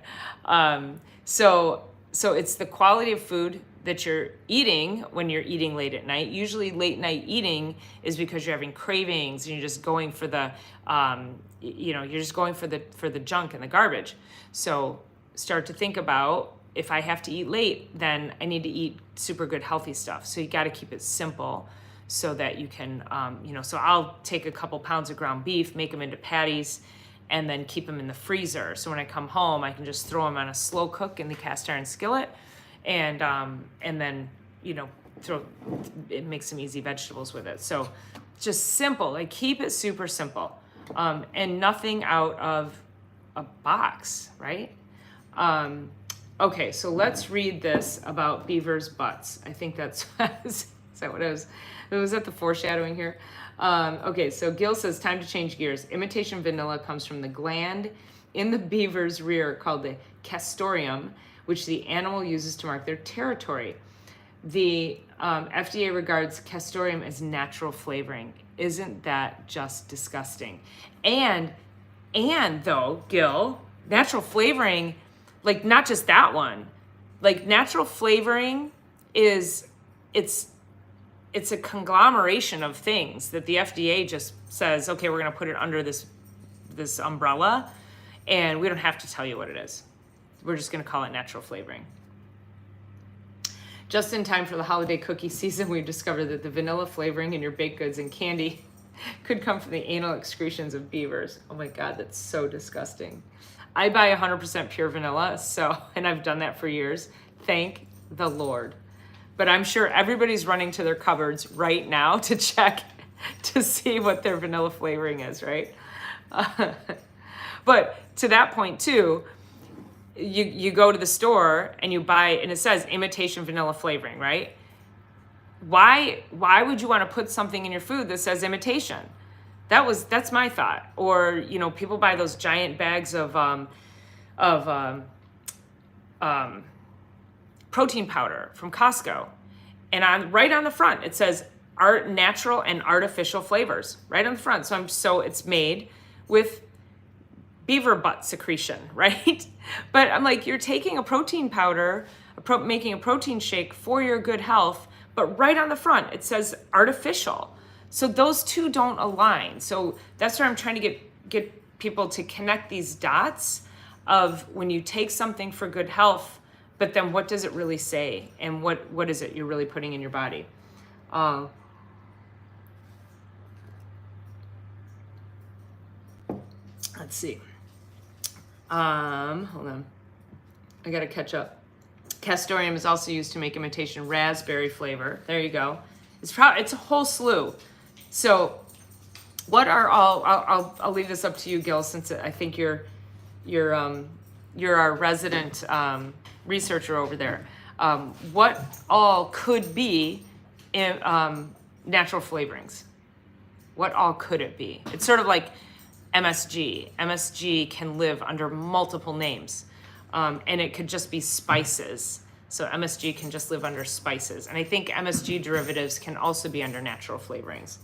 So it's the quality of food that you're eating when you're eating late at night. Usually late night eating is because you're having cravings and you're just going for the, you're just going for the junk and the garbage. So start to think about, if I have to eat late, then I need to eat super good healthy stuff. So you got to keep it simple so that you can, so I'll take a couple pounds of ground beef, make them into patties, and then keep them in the freezer. So when I come home, I can just throw them on a slow cook in the cast iron skillet, and then make some easy vegetables with it. So just simple, like keep it super simple, and nothing out of a box, right? Okay, so let's read this about beavers' butts. I think that's is that what it was? Was that the foreshadowing here? Okay, so Gil says, time to change gears. Imitation vanilla comes from the gland in the beaver's rear called the castoreum, which the animal uses to mark their territory. The FDA regards castoreum as natural flavoring. Isn't that just disgusting? And though, Gil, natural flavoring, like not just that one, like natural flavoring it's a conglomeration of things that the FDA just says, okay, we're going to put it under this umbrella, and we don't have to tell you what it is. We're just going to call it natural flavoring. Just in time for the holiday cookie season, we've discovered that the vanilla flavoring in your baked goods and candy could come from the anal excretions of beavers. Oh my God, that's so disgusting. I buy 100% pure vanilla, and I've done that for years. Thank the Lord. But I'm sure everybody's running to their cupboards right now to check to see what their vanilla flavoring is, right? But to that point too, you go to the store and you buy, and it says imitation vanilla flavoring, right? Why would you want to put something in your food that says imitation? That's my thought. Or, people buy those giant bags of protein powder from Costco. And right on the front, it says natural and artificial flavors right on the front. So it's made with beaver butt secretion, right? But I'm like, you're taking a protein powder, making a protein shake for your good health, but right on the front, it says artificial. So those two don't align. So that's where I'm trying to get people to connect these dots of when you take something for good health, but then what does it really say? And what is it you're really putting in your body? Let's see. Hold on. I gotta catch up. Castoreum is also used to make imitation raspberry flavor. There you go. It's a whole slew. So what are all, I'll leave this up to you, Gil, since I think you're our resident researcher over there. What all could be in natural flavorings? What all could it be? It's sort of like MSG. MSG can live under multiple names, and it could just be spices. So MSG can just live under spices. And I think MSG derivatives can also be under natural flavorings.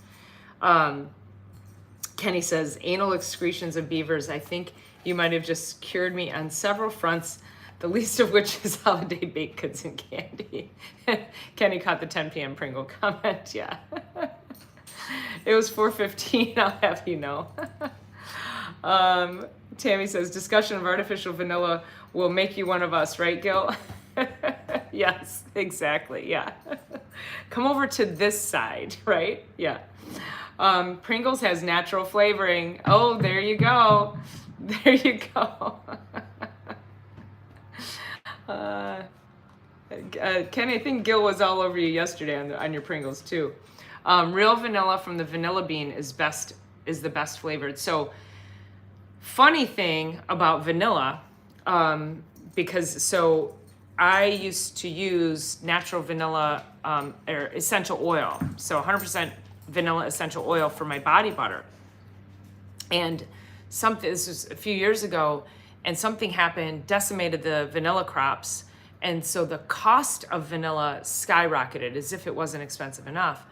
Kenny says, anal excretions of beavers. I think you might have just cured me on several fronts, the least of which is holiday baked goods and candy. Kenny caught the 10 p.m. Pringle comment. Yeah. It was 4:15. I'll have you know. Tammy says, discussion of artificial vanilla will make you one of us, right, Gil? Yes, exactly. Yeah. Come over to this side, right? Yeah. Pringles has natural flavoring. Oh, there you go. There you go. Kenny, I think Gil was all over you yesterday on your Pringles too. Real vanilla from the vanilla bean is the best flavored. So funny thing about vanilla, because I used to use natural vanilla or essential oil. So 100% vanilla essential oil for my body butter. And this was a few years ago, and something happened, decimated the vanilla crops. And so the cost of vanilla skyrocketed as if it wasn't expensive enough.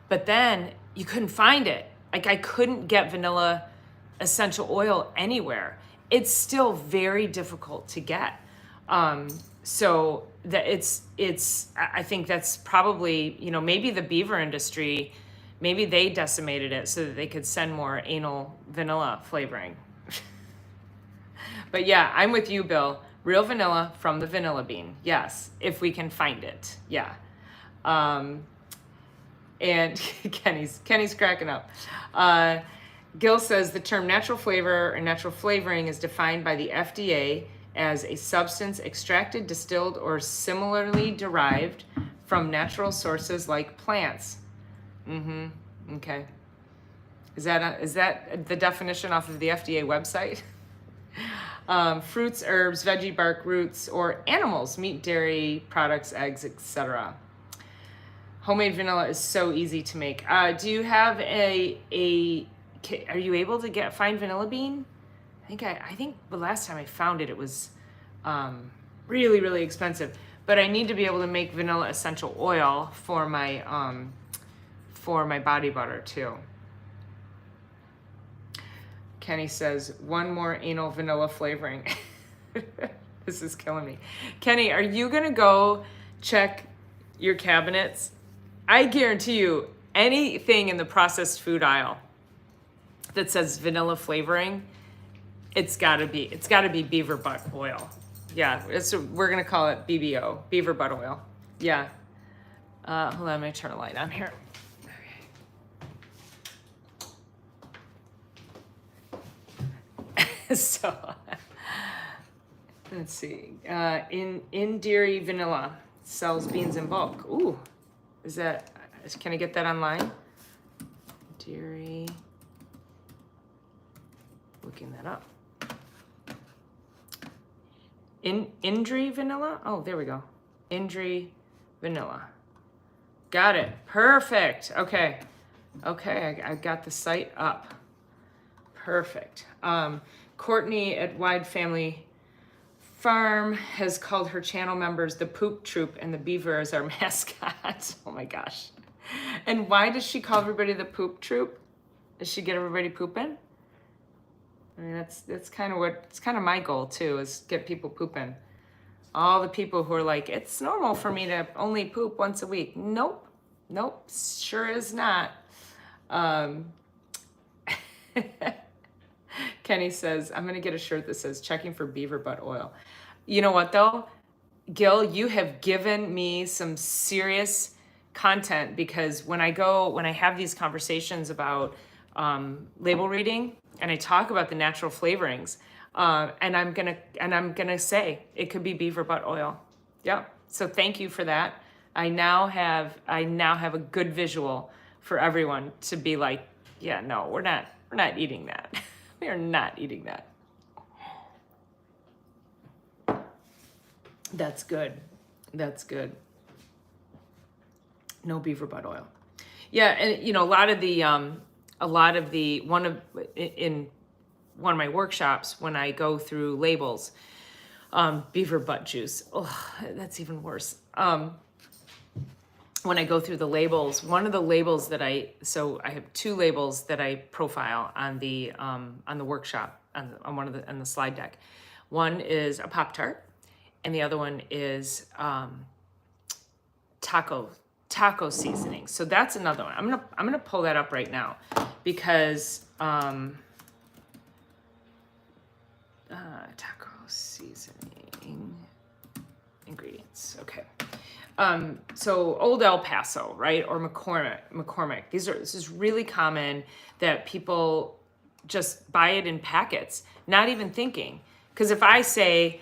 But then you couldn't find it. Like, I couldn't get vanilla essential oil anywhere. It's still very difficult to get. So that I think that's probably, maybe the beaver industry, maybe they decimated it so that they could send more anal vanilla flavoring. But yeah, I'm with you, Bill. Real vanilla from the vanilla bean. Yes, if we can find it. Yeah. And Kenny's cracking up. Gil says the term natural flavor or natural flavoring is defined by the FDA as a substance extracted, distilled, or similarly derived from natural sources like plants. Okay. Is that the definition off of the FDA website? Fruits, herbs, veggie bark, roots, or animals, meat, dairy products, eggs, etc. Homemade vanilla is so easy to make. Do you have are you able to find vanilla bean? I think the last time I found it, it was really, really expensive. But I need to be able to make vanilla essential oil for my body butter too. Kenny says, one more anal vanilla flavoring. This is killing me. Kenny, are you gonna go check your cabinets? I guarantee you, anything in the processed food aisle that says vanilla flavoring, it's gotta be beaver butt oil. Yeah, we're gonna call it BBO, beaver butt oil. Yeah. Hold on, let me turn a light on here. So, let's see. In Dairy Vanilla sells beans in bulk. Ooh, can I get that online? Dairy, looking that up. Indri Vanilla? Oh, there we go. Indri Vanilla. Got it. Perfect. Okay, I got the site up. Perfect. Courtney at Wide Family Farm has called her channel members the Poop Troop, and the beaver is our mascot. Oh my gosh. And why does she call everybody the Poop Troop? Does she get everybody pooping? I mean, that's kind of my goal too, is get people pooping. All the people who are like, it's normal for me to only poop once a week. Nope, sure is not. Kenny says, I'm going to get a shirt that says checking for beaver butt oil. You know what though? Gil, you have given me some serious content, because when I have these conversations about label reading and I talk about the natural flavorings, and I'm gonna say it could be beaver butt oil. Yeah. So thank you for that. I now have a good visual for everyone to be like, yeah, no, we're not eating that. We are not eating that. That's good. That's good. No beaver butt oil. Yeah, and in one of my workshops, when I go through labels, beaver butt juice. Oh, that's even worse. When I go through the labels, one of the labels I have two labels that I profile on the workshop on the slide deck. One is a Pop-Tart, and the other one is taco seasoning. So that's another one. I'm gonna pull that up right now, because taco seasoning ingredients. Okay. So Old El Paso, right? Or McCormick. This is really common that people just buy it in packets, not even thinking. Because if I say,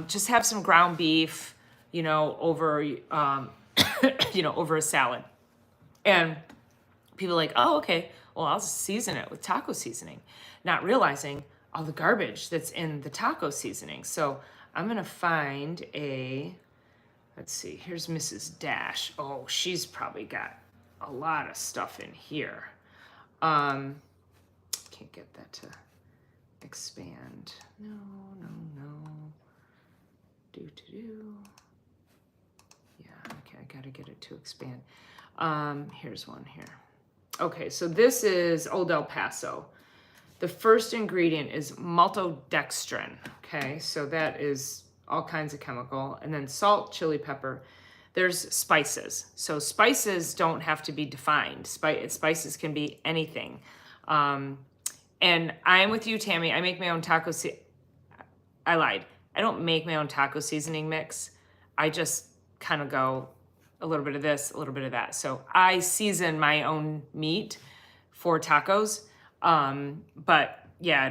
just have some ground beef, over, over a salad, and people are like, oh, okay, well, I'll season it with taco seasoning, not realizing all the garbage that's in the taco seasoning. So I'm gonna find let's see, here's Mrs. Dash. Oh, she's probably got a lot of stuff in here. Can't get that to expand. No. Do. Yeah, okay, I gotta get it to expand. Here's one here. Okay, so this is Old El Paso. The first ingredient is maltodextrin. Okay, so that is all kinds of chemical. And then salt, chili pepper. There's spices. So spices don't have to be defined. Spices can be anything. And I'm with you, Tammy. I make my own taco. I lied. I don't make my own taco seasoning mix. I just kind of go a little bit of this, a little bit of that. So I season my own meat for tacos. But yeah, I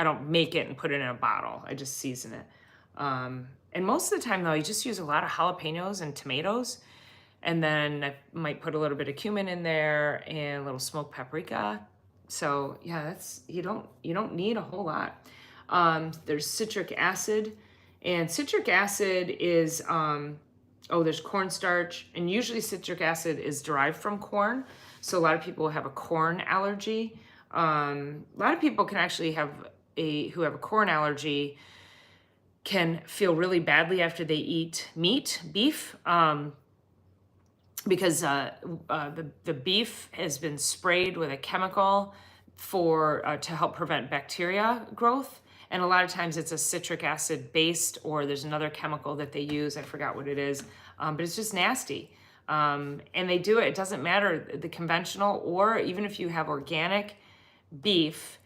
don't make it and put it in a bottle. I just season it. And most of the time though, I just use a lot of jalapenos and tomatoes. And then I might put a little bit of cumin in there and a little smoked paprika. So yeah, you don't need a whole lot. There's citric acid, and citric acid is, there's cornstarch, and usually citric acid is derived from corn. So a lot of people have a corn allergy. A lot of people can actually who have a corn allergy can feel really badly after they eat beef, because the beef has been sprayed with a chemical to help prevent bacteria growth. And a lot of times it's a citric acid based, or there's another chemical that they use. I forgot what it is, but it's just nasty. And they do it. It doesn't matter the conventional, or even if you have organic beef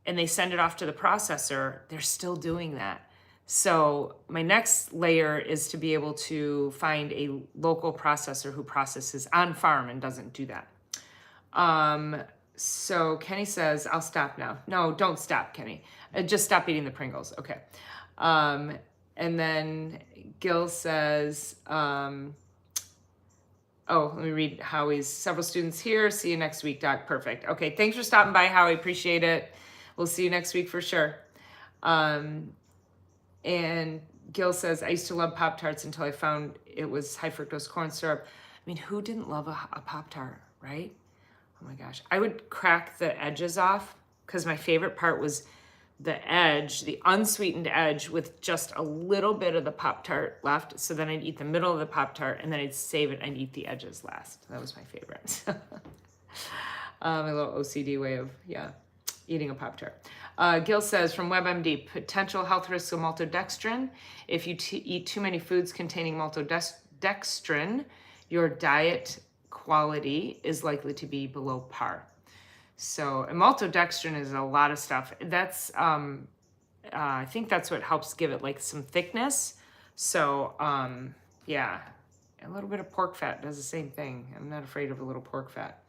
and they send it off to the processor, they're still doing that. So my next layer is to be able to find a local processor who processes on farm and doesn't do that. So Kenny says, I'll stop now. No, don't stop, Kenny. Just stop eating the Pringles. Okay. And then Gil says, let me read Howie's. Several students here. See you next week, Doc. Perfect. Okay. Thanks for stopping by, Howie. Appreciate it. We'll see you next week for sure. And Gil says, I used to love Pop-Tarts until I found it was high fructose corn syrup. I mean, who didn't love a Pop-Tart, right? Oh my gosh. I would crack the edges off because my favorite part was the edge, the unsweetened edge with just a little bit of the Pop-Tart left. So then I'd eat the middle of the Pop-Tart and then I'd save it and I'd eat the edges last. That was my favorite. My little OCD way of, eating a Pop-Tart. Gil says, from WebMD, potential health risks of maltodextrin. If you eat too many foods containing maltodextrin, your diet quality is likely to be below par. So, and maltodextrin is a lot of stuff. That's, I think that's what helps give it like some thickness. So, a little bit of pork fat does the same thing. I'm not afraid of a little pork fat.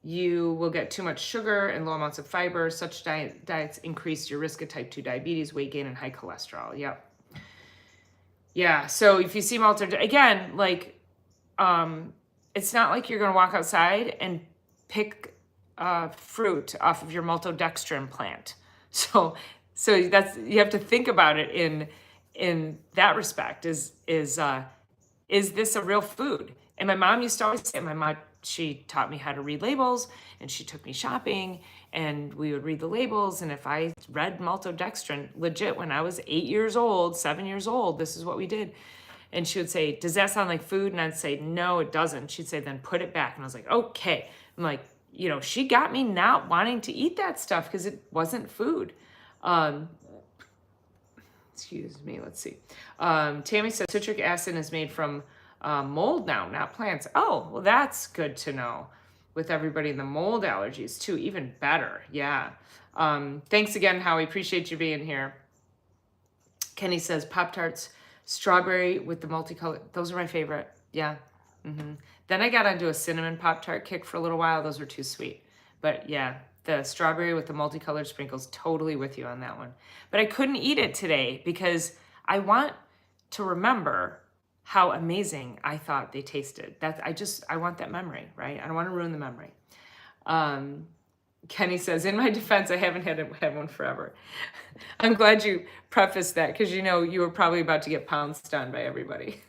You will get too much sugar and low amounts of fiber. Such diets increase your risk of type 2 diabetes, weight gain, and high cholesterol. Yep. Yeah, so if you see again, like, it's not like you're going to walk outside and pick fruit off of your maltodextrin plant. So that's, you have to think about it in that respect. Is this a real food? And my mom used to always say, she taught me how to read labels, and she took me shopping, and we would read the labels. And if I read maltodextrin, legit, when I was 7 years old, this is what we did. And she would say, does that sound like food? And I'd say, no, it doesn't. She'd say, then put it back. And I was like, okay. I'm like, she got me not wanting to eat that stuff because it wasn't food. Excuse me, let's see. Tammy says citric acid is made from mold now, not plants. Oh, well, that's good to know. With everybody in the mold allergies too, even better. Yeah. Thanks again, Howie. Appreciate you being here. Kenny says Pop-Tarts, strawberry with the multicolored. Those are my favorite. Yeah. Mm-hmm. Then I got onto a cinnamon Pop-Tart kick for a little while. Those were too sweet. But yeah, the strawberry with the multicolored sprinkles, totally with you on that one. But I couldn't eat it today because I want to remember how amazing I thought they tasted. I want that memory, right? I don't want to ruin the memory. Kenny says, in my defense, I haven't had one forever. I'm glad you prefaced that because you were probably about to get pounced on by everybody.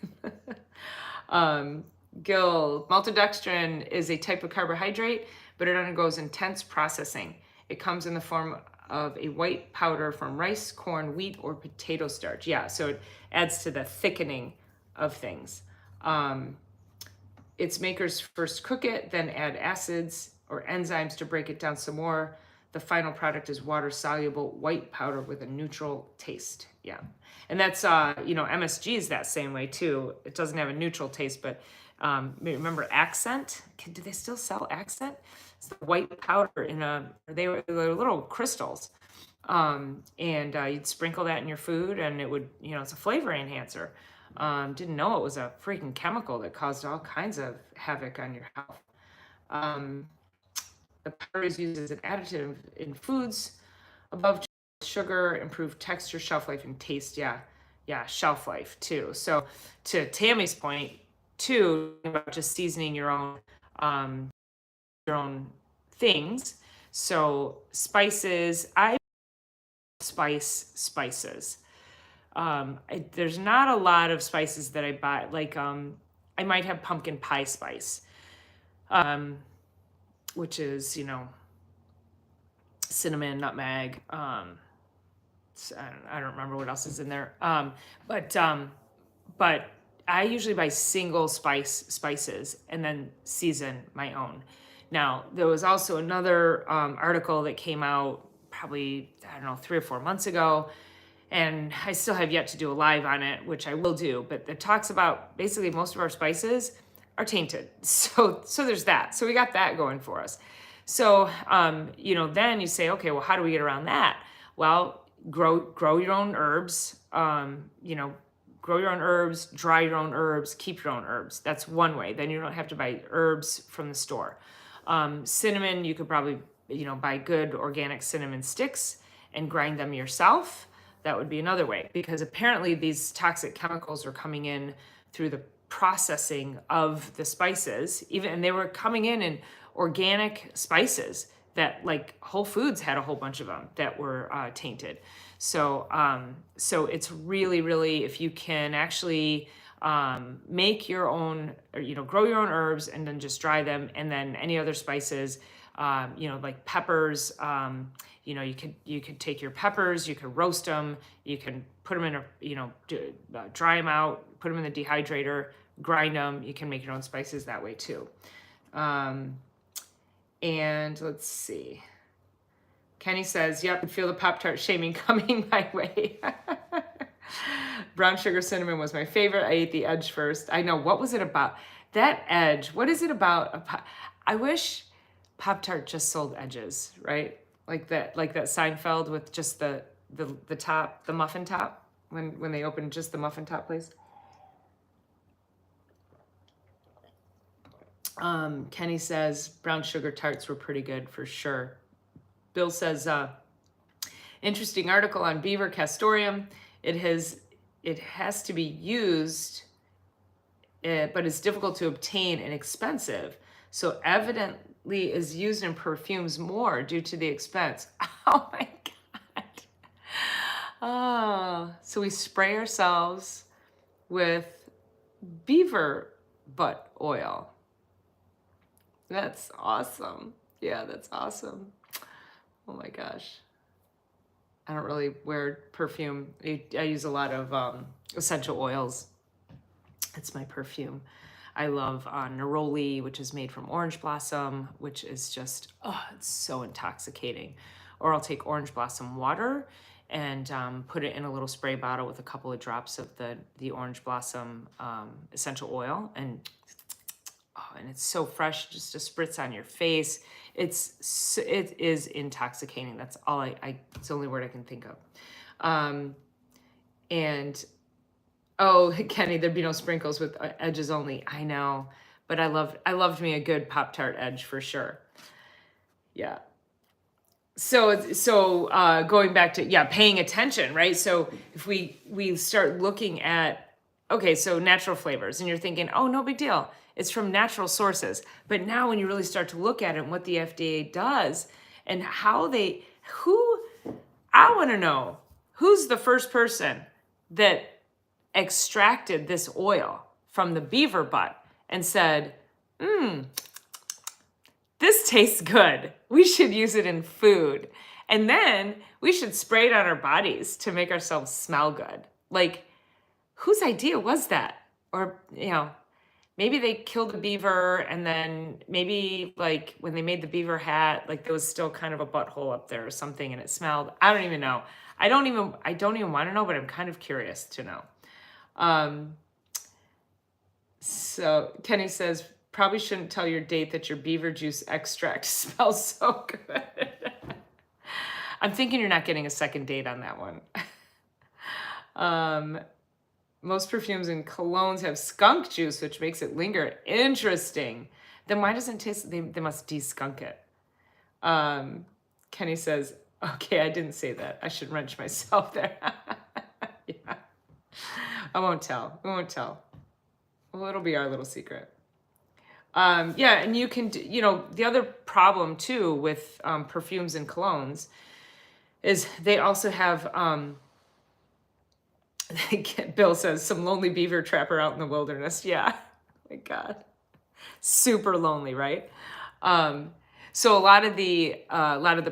Gil, maltodextrin is a type of carbohydrate, but it undergoes intense processing. It comes in the form of a white powder from rice, corn, wheat, or potato starch. Yeah, so it adds to the thickening of things. Its makers first cook it, then add acids or enzymes to break it down some more. The final product is water-soluble white powder with a neutral taste. Yeah, and that's MSG is that same way too. It doesn't have a neutral taste, but remember Accent? Do they still sell Accent? It's the white powder they were little crystals, and you'd sprinkle that in your food, and it would, it's a flavor enhancer. Didn't know it was a freaking chemical that caused all kinds of havoc on your health. The powder is used as an additive in foods above sugar, improved texture, shelf life, and taste. Yeah, shelf life too. So to Tammy's point too, about just seasoning your own things. So spices, spices. There's not a lot of spices that I buy. Like I might have pumpkin pie spice, which is cinnamon, nutmeg. I don't remember what else is in there. But I usually buy single spices and then season my own. Now, there was also another article that came out probably, 3 or 4 months ago, and I still have yet to do a live on it, which I will do, but it talks about basically most of our spices are tainted. So there's that. So we got that going for us. So, then you say, okay, well, how do we get around that? Well, grow your own herbs, grow your own herbs, dry your own herbs, keep your own herbs. That's one way. Then you don't have to buy herbs from the store. Cinnamon, you could probably, buy good organic cinnamon sticks and grind them yourself. That would be another way, because apparently these toxic chemicals are coming in through the processing of the spices, and they were coming in organic spices that, like, Whole Foods had a whole bunch of them that were tainted. So it's really, really, if you can actually make your own, or, grow your own herbs and then just dry them, and then any other spices, like peppers, you could take your peppers, you could roast them, you can put them in dry them out, put them in the dehydrator, grind them. You can make your own spices that way too. And let's see. Kenny says, yep, I feel the Pop-Tart shaming coming my way. Brown sugar cinnamon was my favorite. I ate the edge first. I know, what was it about? That edge, what is it about? I wish Pop-Tart just sold edges, right? Like that Seinfeld with just the top, the muffin top, when they opened just the muffin top place. Kenny says brown sugar tarts were pretty good for sure. Bill says, interesting article on beaver castoreum. It has to be used, but it's difficult to obtain and expensive. So evidently is used in perfumes more due to the expense. Oh my God. Oh, so we spray ourselves with beaver butt oil. That's awesome. Yeah, that's awesome. Oh my gosh. I don't really wear perfume. I use a lot of essential oils. It's my perfume. I love neroli, which is made from orange blossom, which is just, it's so intoxicating. Or I'll take orange blossom water and put it in a little spray bottle with a couple of drops of the orange blossom essential oil, and it's so fresh, just to spritz on your face. It is intoxicating. That's all it's the only word I can think of. Kenny, there'd be no sprinkles with edges only. I know, but I loved me a good Pop-Tart edge for sure. Yeah. So going back to, paying attention, right? So if we start looking at, okay, so natural flavors, and you're thinking, oh, no big deal. It's from natural sources. But now when you really start to look at it and what the FDA does and I want to know who's the first person that extracted this oil from the beaver butt and said, this tastes good. We should use it in food. And then we should spray it on our bodies to make ourselves smell good. Like, whose idea was that? Or, maybe they killed a beaver and then maybe like when they made the beaver hat, like there was still kind of a butthole up there or something and it smelled. I don't even know. I don't even want to know, but I'm kind of curious to know. So Kenny says, probably shouldn't tell your date that your beaver juice extract smells so good. I'm thinking you're not getting a second date on that one. Most perfumes and colognes have skunk juice, which makes it linger. Interesting. Then why doesn't it taste? They must de-skunk it. Kenny says, okay, I didn't say that. I should wrench myself there. Yeah. I won't tell. We won't tell. Well, it'll be our little secret. Yeah, and you can, the other problem too with perfumes and colognes is they also have, Bill says, some lonely beaver trapper out in the wilderness. Yeah, oh my God. Super lonely, right? So a lot of the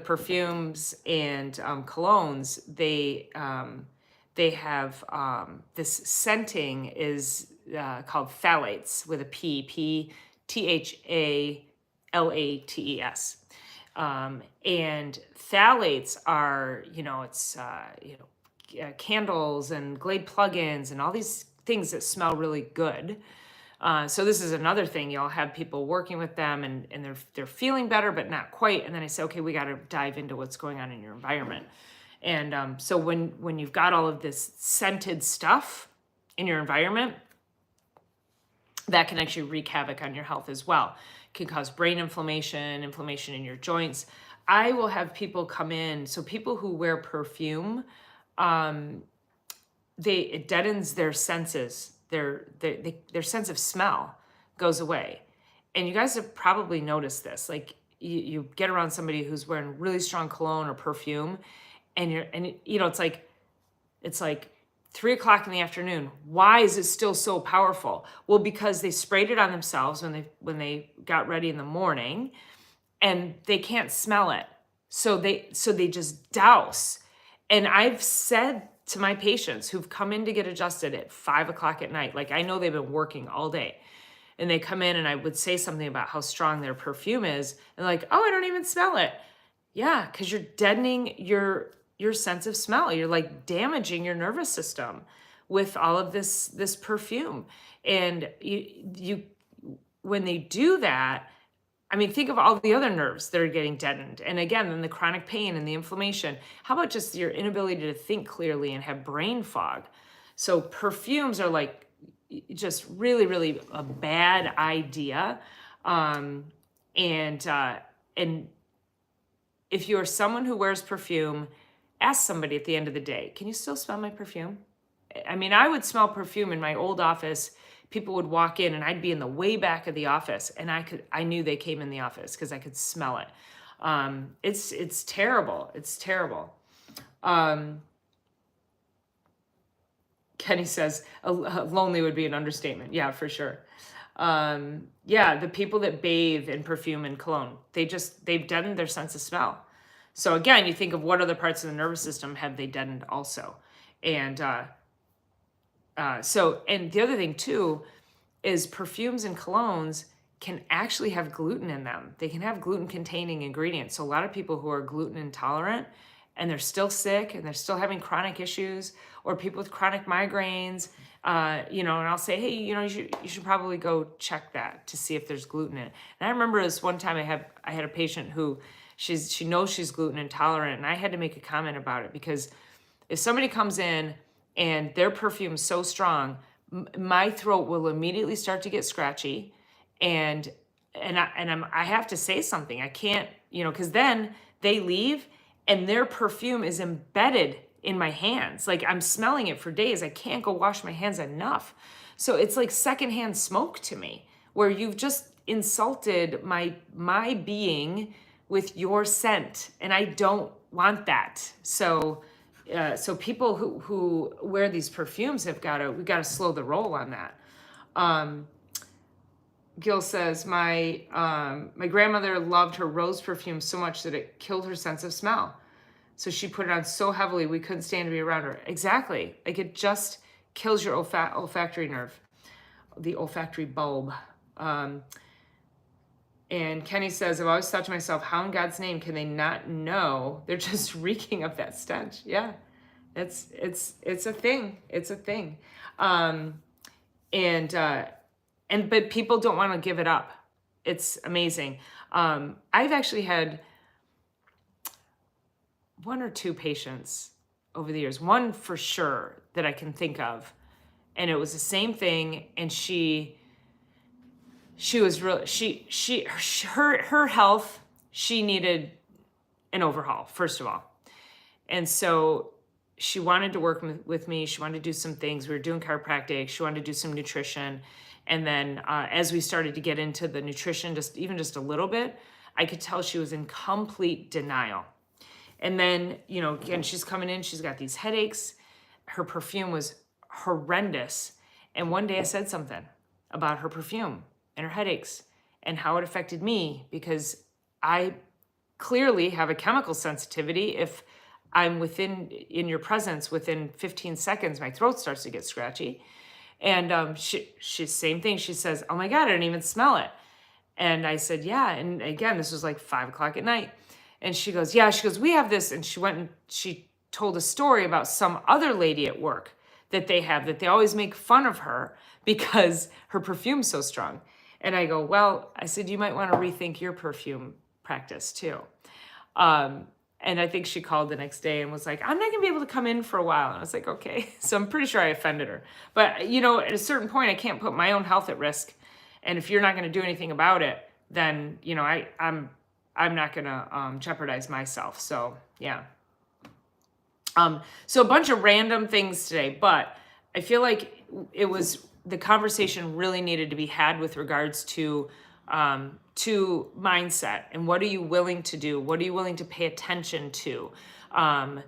perfumes and colognes, they have this scenting is called phthalates with a P, PTHALATES. And phthalates are, it's, candles and Glade plugins and all these things that smell really good. So this is another thing. You'll have people working with them and they're feeling better, but not quite. And then I say, okay, we got to dive into what's going on in your environment. And so when you've got all of this scented stuff in your environment, that can actually wreak havoc on your health as well. It can cause brain inflammation in your joints. I will have people come in. So people who wear perfume, it deadens their senses. Their sense of smell goes away. And you guys have probably noticed this. Like you get around somebody who's wearing really strong cologne or perfume, and it's like 3:00 in the afternoon. Why is it still so powerful? Well, because they sprayed it on themselves when they got ready in the morning, and they can't smell it. So they just douse. And I've said to my patients who've come in to get adjusted at 5:00 at night, like I know they've been working all day, and they come in and I would say something about how strong their perfume is, and like, oh, I don't even smell it. Yeah, because you're deadening your sense of smell. You're like damaging your nervous system with all of this perfume. And you when they do that, I mean, think of all the other nerves that are getting deadened. And again, then the chronic pain and the inflammation. How about just your inability to think clearly and have brain fog? So perfumes are like just really, really a bad idea. And if you're someone who wears perfume, ask somebody at the end of the day, can you still smell my perfume? I mean, I would smell perfume in my old office. People would walk in and I'd be in the way back of the office and I knew they came in the office because I could smell it. It's terrible. It's terrible. Kenny says lonely would be an understatement. Yeah, for sure. Yeah, the people that bathe in perfume and cologne, they've deadened their sense of smell. So again, you think of what other parts of the nervous system have they deadened also. And and the other thing too is perfumes and colognes can actually have gluten in them. They can have gluten containing ingredients. So a lot of people who are gluten intolerant and they're still sick and they're still having chronic issues, or people with chronic migraines, and I'll say, hey, you should probably go check that to see if there's gluten in it. And I remember this one time I had a patient who she knows she's gluten intolerant, and I had to make a comment about it because if somebody comes in and their perfume's so strong, my throat will immediately start to get scratchy, and I have to say something. I can't, because then they leave and their perfume is embedded in my hands. Like I'm smelling it for days. I can't go wash my hands enough. So it's like secondhand smoke to me, where you've just insulted my being with your scent, and I don't want that. So people who wear these perfumes we've got to slow the roll on that. Gil says, my grandmother loved her rose perfume so much that it killed her sense of smell. So she put it on so heavily we couldn't stand to be around her. Exactly. Like it just kills your olfactory nerve, the olfactory bulb. And Kenny says, I've always thought to myself, how in God's name can they not know they're just reeking of that stench? Yeah, it's a thing. It's a thing. But people don't want to give it up. It's amazing. I've actually had one or two patients over the years, one for sure that I can think of. And it was the same thing. And she was real, her health, she needed an overhaul, first of all. And so she wanted to work with me. She wanted to do some things. We were doing chiropractic. She wanted to do some nutrition. And then as we started to get into the nutrition, even just a little bit, I could tell she was in complete denial. And then, again, she's coming in, she's got these headaches. Her perfume was horrendous. And one day I said something about her perfume and her headaches and how it affected me, because I clearly have a chemical sensitivity. If I'm in your presence, within 15 seconds, my throat starts to get scratchy. And she same thing. She says, oh my God, I didn't even smell it. And I said, yeah. And again, this was like 5 o'clock at night. And she goes, yeah, we have this. And she went and she told a story about some other lady at work that they always make fun of her because her perfume's so strong. And I go, well, I said, you might want to rethink your perfume practice too. And I think she called the next day and was like, I'm not going to be able to come in for a while. And I was like, okay. So I'm pretty sure I offended her. But, at a certain point, I can't put my own health at risk. And if you're not going to do anything about it, then, I'm not going to jeopardize myself. So, yeah. So a bunch of random things today, but I feel like the conversation really needed to be had with regards to mindset and what are you willing to do? What are you willing to pay attention to? Are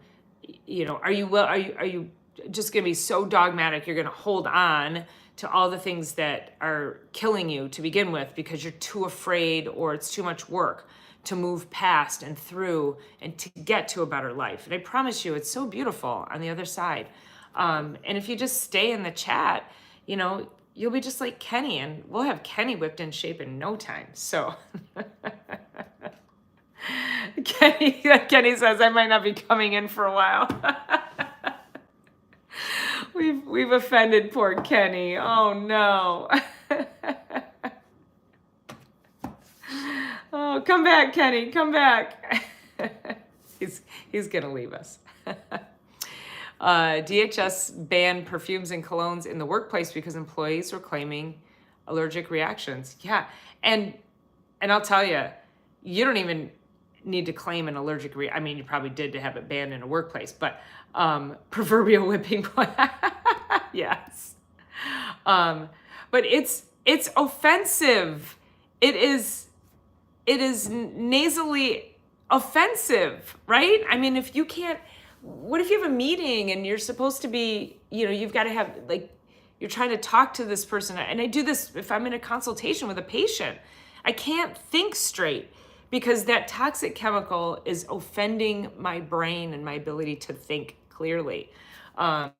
you just going to be so dogmatic you're going to hold on to all the things that are killing you to begin with because you're too afraid or it's too much work to move past and through and to get to a better life? And I promise you, it's so beautiful on the other side. And if you just stay in the chat, you'll be just like Kenny, and we'll have Kenny whipped in shape in no time. So Kenny says I might not be coming in for a while. We've offended poor Kenny. Oh no. Oh, come back, Kenny, come back. He's gonna leave us. DHS banned perfumes and colognes in the workplace because employees were claiming allergic reactions. Yeah, and I'll tell you, you don't even need to claim an allergic I mean, you probably did to have it banned in a workplace, but proverbial whipping. Yes. But it's offensive. It is nasally offensive, right? I mean, if you can't, what if you have a meeting and you're supposed to be, you've got to have, you're trying to talk to this person. And I do this if I'm in a consultation with a patient. I can't think straight because that toxic chemical is offending my brain and my ability to think clearly. And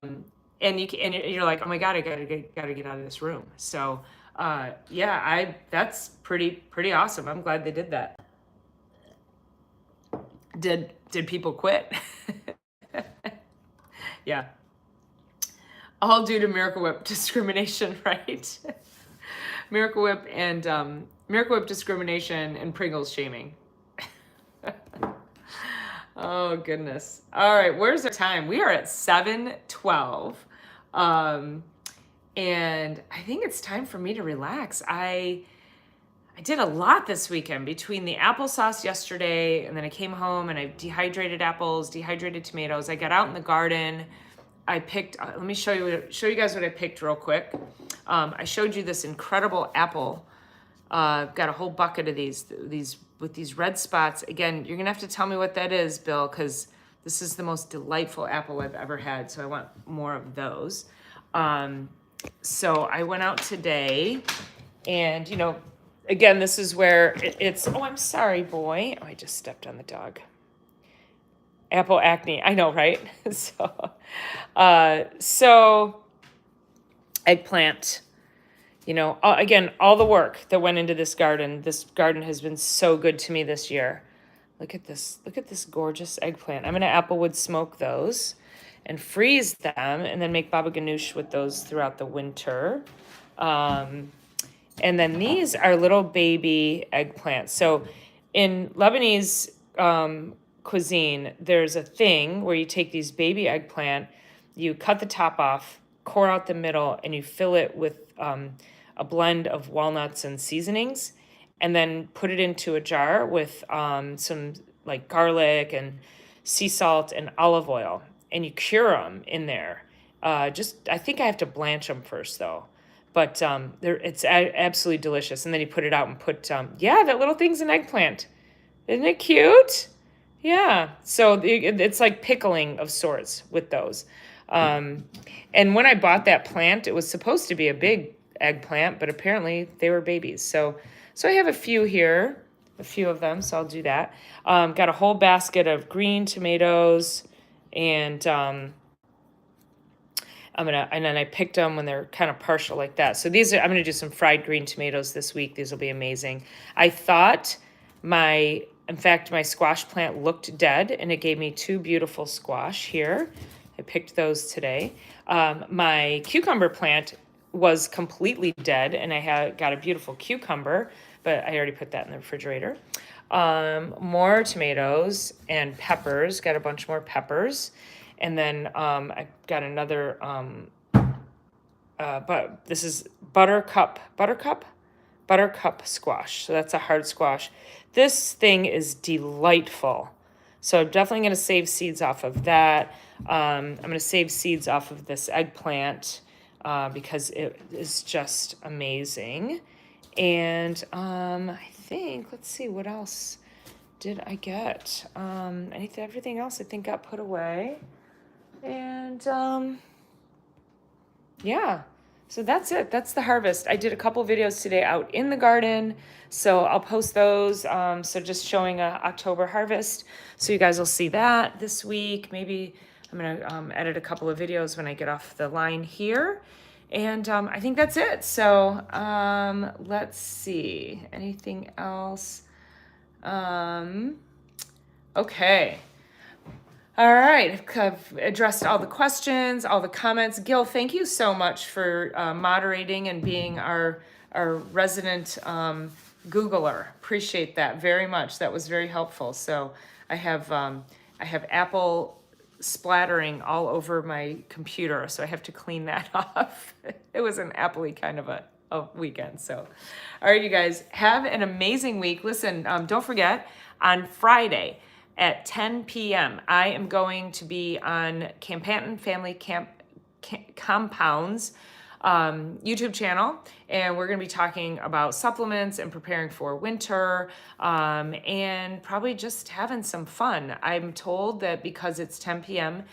you're like, oh my God, I gotta get out of this room. So that's pretty awesome. I'm glad they did that. Did people quit? Yeah. All due to Miracle Whip discrimination, right? Miracle Whip discrimination and Pringles shaming. Oh goodness. All right, where's our time? We are at 7:12. And I think it's time for me to relax. I did a lot this weekend between the applesauce yesterday, and then I came home and I dehydrated apples, dehydrated tomatoes. I got out in the garden. I picked, let me show you guys what I picked real quick. I showed you this incredible apple. I've got a whole bucket of these with these red spots. Again, you're gonna have to tell me what that is, Bill, because this is the most delightful apple I've ever had. So I want more of those. So I went out today and, again, this is where it's, oh, I'm sorry, boy. Oh, I just stepped on the dog. Apple acne. I know, right? So eggplant, again, all the work that went into this garden. This garden has been so good to me this year. Look at this. Look at this gorgeous eggplant. I'm going to applewood smoke those and freeze them and then make baba ganoush with those throughout the winter. And then these are little baby eggplants. So in Lebanese cuisine, there's a thing where you take these baby eggplant, you cut the top off, core out the middle, and you fill it with a blend of walnuts and seasonings, and then put it into a jar with some like garlic and sea salt and olive oil, and you cure them in there. I think I have to blanch them first though, but it's absolutely delicious. And then you put it out and put that little thing's an eggplant, isn't it cute? Yeah. So it's like pickling of sorts with those. And when I bought that plant, it was supposed to be a big eggplant, but apparently they were babies. So I have a few here, a few of them. So I'll do that. Got a whole basket of green tomatoes, and and then I picked them when they're kind of partial like that. So I'm gonna do some fried green tomatoes this week. These will be amazing. I thought in fact, my squash plant looked dead, and it gave me 2 beautiful squash here. I picked those today. My cucumber plant was completely dead, and I got a beautiful cucumber, but I already put that in the refrigerator. More tomatoes and peppers. Got a bunch more peppers. And then I got another, but this is buttercup squash. So that's a hard squash. This thing is delightful. So I'm definitely going to save seeds off of that. I'm going to save seeds off of this eggplant because it is just amazing. And I think, let's see, what else did I get? Everything else I think got put away. And so that's it. That's the harvest. I did a couple videos today out in the garden, so I'll post those. So just showing a October harvest, so you guys will see that this week. Maybe I'm gonna edit a couple of videos when I get off the line here, and I think that's it. So let's see, anything else? Okay. All right, I've addressed all the questions, all the comments. Gil, thank you so much for moderating and being our resident Googler. Appreciate that very much. That was very helpful. So I have apple splattering all over my computer, so I have to clean that off. It was an apple-y kind of a weekend. So, all right, you guys, have an amazing week. Listen, don't forget, on Friday at 10 p.m., I am going to be on Campanton Family Compounds YouTube channel, and we're going to be talking about supplements and preparing for winter, and probably just having some fun. I'm told that because it's 10 p.m.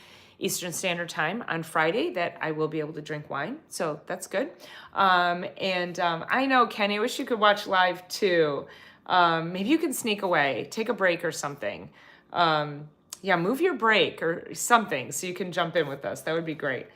Eastern Standard Time on Friday that I will be able to drink wine, so that's good. I know, Kenny, I wish you could watch live too. Maybe you can sneak away, take a break or something. Move your break or something so you can jump in with us. That would be great.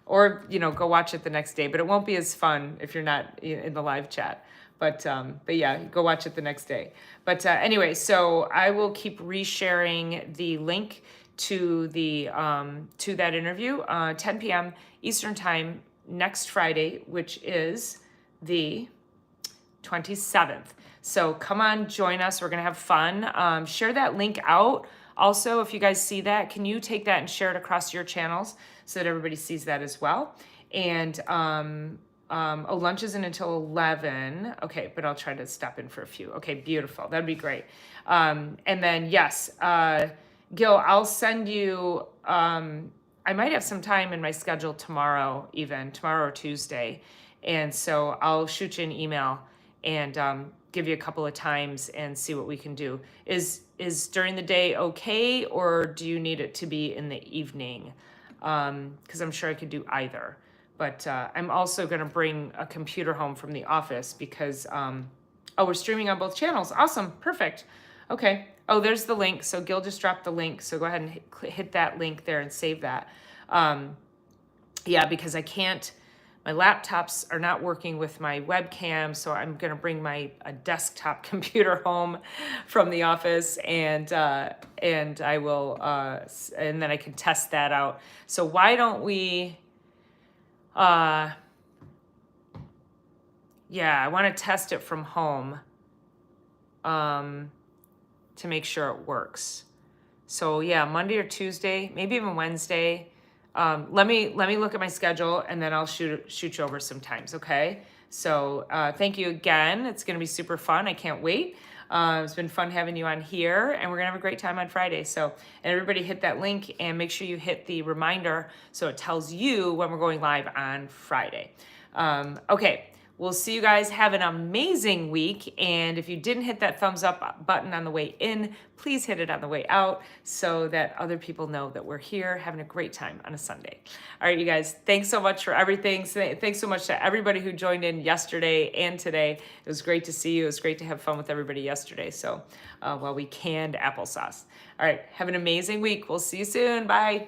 Or, go watch it the next day, but it won't be as fun if you're not in the live chat. But yeah, go watch it the next day. But anyway, so I will keep resharing the link to to that interview, 10 p.m. Eastern Time next Friday, which is the 27th. So come on, join us. We're going to have fun. Share that link out. Also, if you guys see that, can you take that and share it across your channels so that everybody sees that as well? And lunch isn't until 11. Okay, but I'll try to stop in for a few. Okay, beautiful. That'd be great. And then, yes, Gil, I'll send you, I might have some time in my schedule tomorrow or Tuesday. And so I'll shoot you an email and give you a couple of times and see what we can do. Is during the day okay, or do you need it to be in the evening? Because I'm sure I could do either. But I'm also going to bring a computer home from the office because, oh, we're streaming on both channels. Awesome. Perfect. Okay. Oh, there's the link. So Gil just dropped the link. So go ahead and hit that link there and save that. Yeah, because I can't, my laptops are not working with my webcam. So I'm going to bring a desktop computer home from the office and I will, and then I can test that out. So why don't we, yeah, I want to test it from home to make sure it works. So yeah, Monday or Tuesday, maybe even Wednesday. Let me look at my schedule and then I'll shoot you over some times, okay? So thank you again. It's gonna be super fun. I can't wait. It's been fun having you on here, and we're gonna have a great time on Friday. So, and everybody hit that link and make sure you hit the reminder so it tells you when we're going live on Friday. Okay. We'll see you guys. Have an amazing week. And if you didn't hit that thumbs up button on the way in, please hit it on the way out so that other people know that we're here having a great time on a Sunday. All right, you guys, thanks so much for everything. Thanks so much to everybody who joined in yesterday and today. It was great to see you. It was great to have fun with everybody yesterday. So while we canned applesauce. All right, have an amazing week. We'll see you soon. Bye.